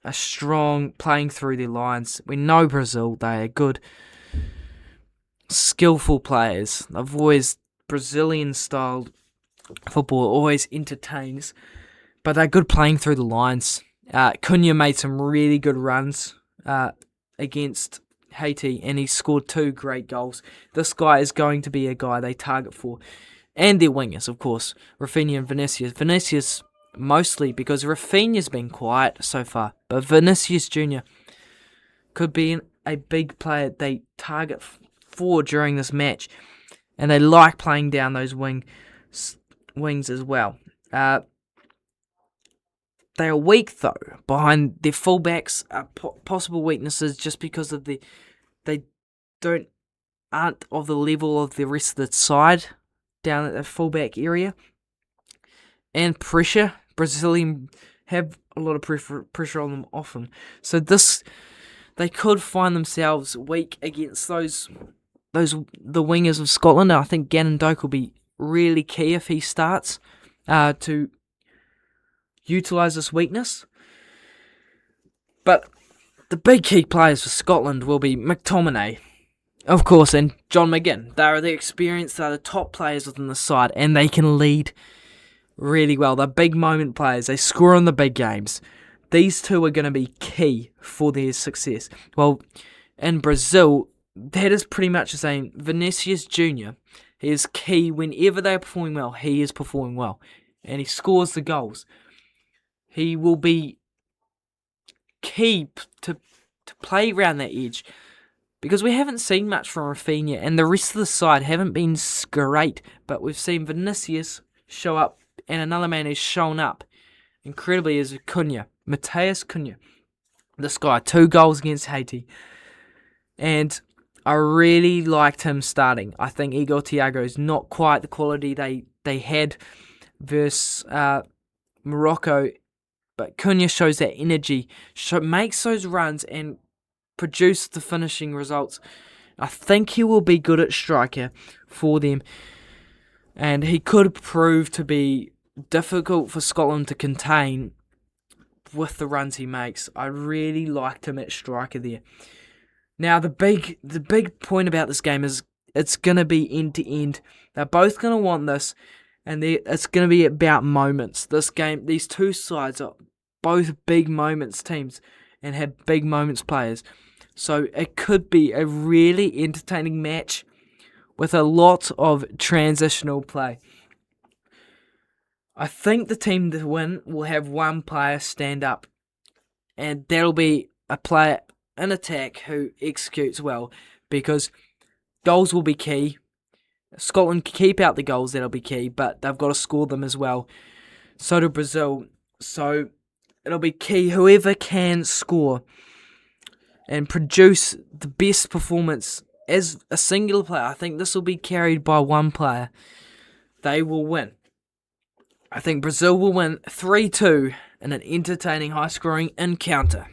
are strong, playing through their lines. We know Brazil, they are good, skillful players. Brazilian-styled football always entertains, but they're good playing through the lines. Cunha made some really good runs against Haiti, and he scored 2 great goals. This guy is going to be a guy they target for. And their wingers, of course, Rafinha and Vinicius. Vinicius mostly because Rafinha's been quiet so far, but Vinicius Jr. could be a big player they target for during this match, and they like playing down those wings as well. They are weak though behind their fullbacks. Possible weaknesses just because of they aren't of the level of the rest of the side down at the fullback area, and pressure. Brazilian have a lot of pressure on them often, so they could find themselves weak against the wingers of Scotland. I think Gannon Doak will be really key if he starts to utilise this weakness. But the big key players for Scotland will be McTominay, of course, and John McGinn. They are the experienced, they are the top players within the side, and they can lead really well. They're big moment players. They score in the big games. These two are going to be key for their success. Well, in Brazil, that is pretty much the same. Vinicius Jr., he is key whenever they are performing well. He is performing well, and he scores the goals. He will be key to play around that edge, because we haven't seen much from Rafinha, and the rest of the side haven't been great, but we've seen Vinicius show up, and another man who's shown up incredibly is Cunha, Mateus Cunha. This guy, 2 goals against Haiti, and I really liked him starting. I think Igor Thiago is not quite the quality they had versus Morocco, but Cunha shows that energy, makes those runs and produces the finishing results. I think he will be good at striker for them, and he could prove to be difficult for Scotland to contain with the runs he makes. I really liked him at striker there. Now, the big point about this game is it's going to be end-to-end. They're both going to want this, and it's going to be about moments. This game, these two sides are both big moments teams and have big moments players. So it could be a really entertaining match with a lot of transitional play. I think the team to win will have one player stand up, and that'll be a player in attack who executes well, because goals will be key. Scotland keep out the goals, that'll be key, but they've got to score them as well. So do Brazil. So it'll be key. Whoever can score and produce the best performance as a singular player, I think this will be carried by one player, they will win. I think Brazil will win 3-2 in an entertaining, high-scoring encounter.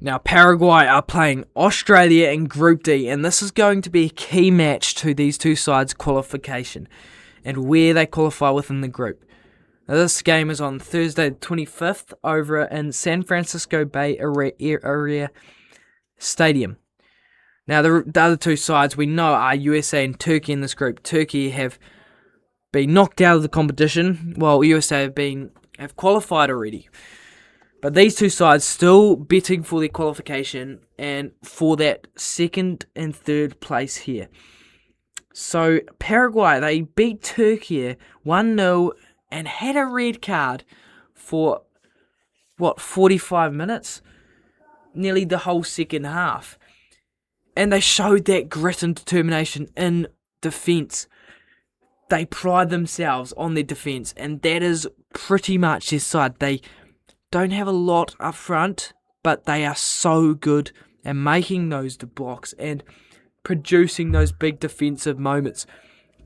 Now, Paraguay are playing Australia in Group D, and this is going to be a key match to these two sides' qualification and where they qualify within the group. Now, this game is on Thursday the 25th over in San Francisco Bay Area Stadium. Now, the other two sides we know are USA and Turkey in this group. Turkey have been knocked out of the competition, while USA have qualified already. But these two sides still betting for their qualification and for that second and third place here. So Paraguay, they beat Turkey 1-0 and had a red card for, 45 minutes? Nearly the whole second half. And they showed that grit and determination in defence. They pride themselves on their defence, and that is pretty much their side. They don't have a lot up front, but they are so good at making those blocks and producing those big defensive moments.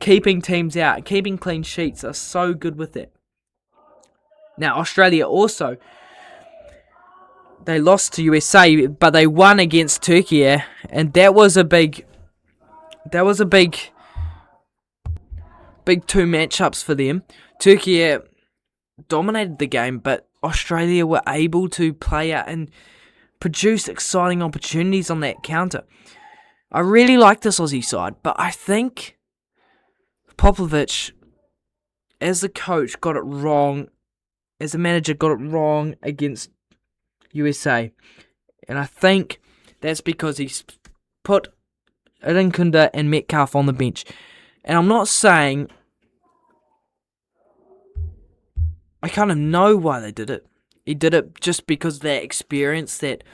Keeping teams out, keeping clean sheets, are so good with it. Now, Australia also, they lost to USA, but they won against Turkey, and that was a big two matchups for them. Turkey dominated the game, but Australia were able to play out and produce exciting opportunities on that counter. I really like this Aussie side, but I think Popovich, as the coach, got it wrong. As a manager, got it wrong against USA. And I think that's because he's put Idankunda and Metcalf on the bench. And I'm not saying I kind of know why they did it. He did it just because of that experience, that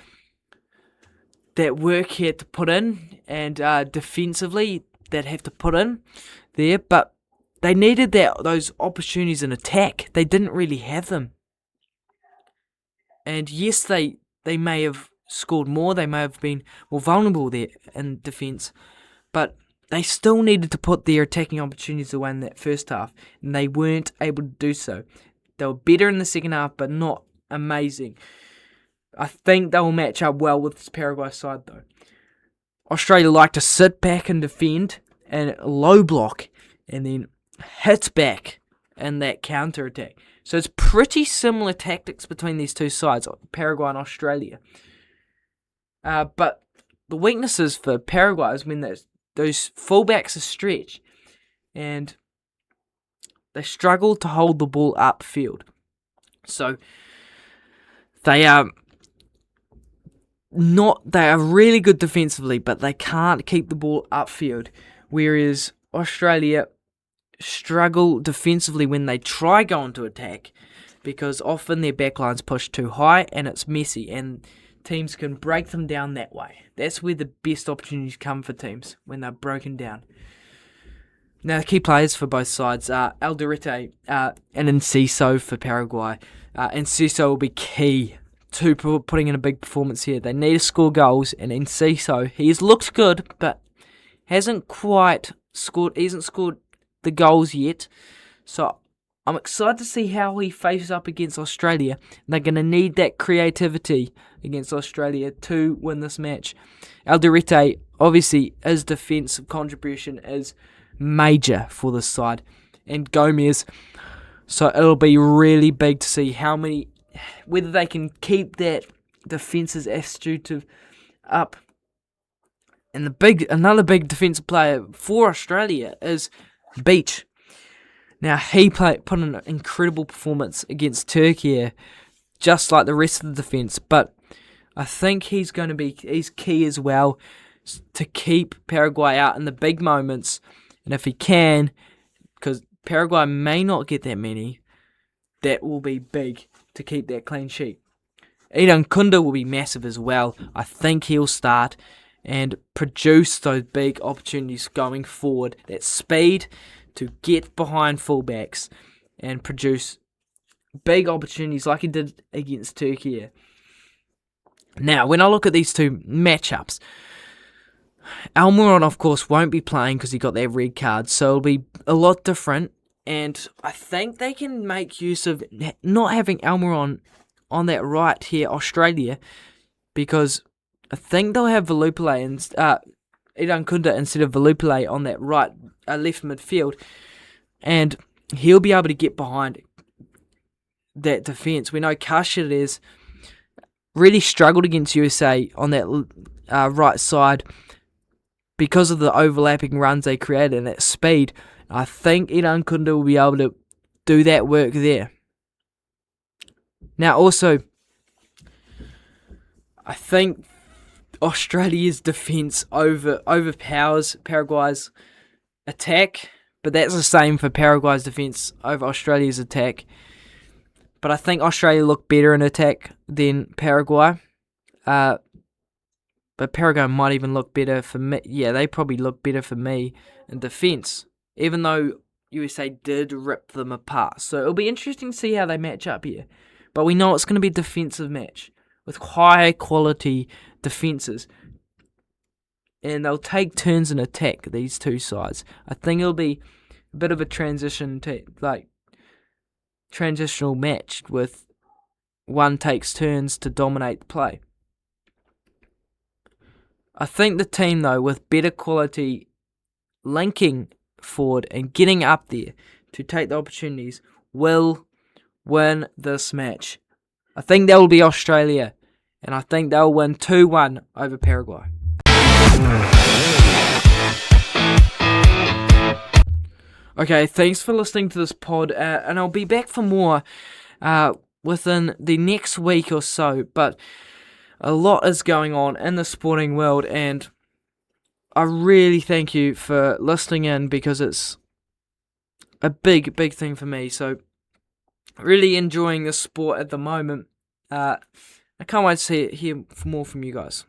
work he had to put in, and defensively that have to put in there. But they needed those opportunities in attack. They didn't really have them. And yes, they may have scored more. They may have been more vulnerable there in defence. But they still needed to put their attacking opportunities away in that first half. And they weren't able to do so. They were better in the second half, but not amazing. I think they will match up well with this Paraguay side, though. Australia like to sit back and defend and low block and then hit back in that counter attack. So it's pretty similar tactics between these two sides, Paraguay and Australia. But the weaknesses for Paraguay is when those fullbacks are stretched and they struggle to hold the ball upfield. So they are really good defensively, but they can't keep the ball upfield. Whereas Australia struggle defensively when they try going to attack, because often their backline's pushed too high and it's messy, and teams can break them down that way. That's where the best opportunities come for teams, when they're broken down. Now, the key players for both sides are Alderete and Enciso for Paraguay. Enciso will be key to putting in a big performance here. They need to score goals, and Enciso, he's looked good, but hasn't quite scored. He hasn't scored the goals yet. So I'm excited to see how he faces up against Australia. They're going to need that creativity against Australia to win this match. Alderete, obviously, his defensive contribution is major for this side, and Gomez. So it'll be really big to see whether they can keep that defense's attitude up. And another big defensive player for Australia is Beach. Now, he put in an incredible performance against Turkey, just like the rest of the defence. But I think he's key as well to keep Paraguay out in the big moments. And if he can, because Paraguay may not get that many, that will be big to keep that clean sheet. Idankunda will be massive as well. I think he'll start and produce those big opportunities going forward. That speed to get behind fullbacks and produce big opportunities like he did against Turkey. Now, when I look at these two matchups, Almiron, of course, won't be playing because he got that red card, so it'll be a lot different. And I think they can make use of not having Almiron on that right here, Australia, because I think they'll have Velupile and Idankunda instead of Velupile on that right, left midfield, and he'll be able to get behind that defence. We know Kashides really struggled against USA on that right side because of the overlapping runs they created and that speed. I think Idankunda will be able to do that work there. Now, also, I think Australia's defence overpowers Paraguay's attack, but that's the same for Paraguay's defence over Australia's attack. But I think Australia look better in attack than Paraguay. But Paraguay might even look better for me. Yeah, they probably look better for me in defence, even though USA did rip them apart. So it'll be interesting to see how they match up here. But we know it's going to be a defensive match with high quality defences. And they'll take turns in attack, these two sides. I think it'll be a bit of a transitional match with one takes turns to dominate the play. I think the team, though, with better quality linking forward and getting up there to take the opportunities will win this match. I think that will be Australia, and I think they'll win 2-1 over Paraguay. Okay, thanks for listening to this pod, and I'll be back for more within the next week or so, but a lot is going on in the sporting world, and I really thank you for listening in, because it's a big thing for me. So really enjoying the sport at the moment. I can't wait to hear more from you guys.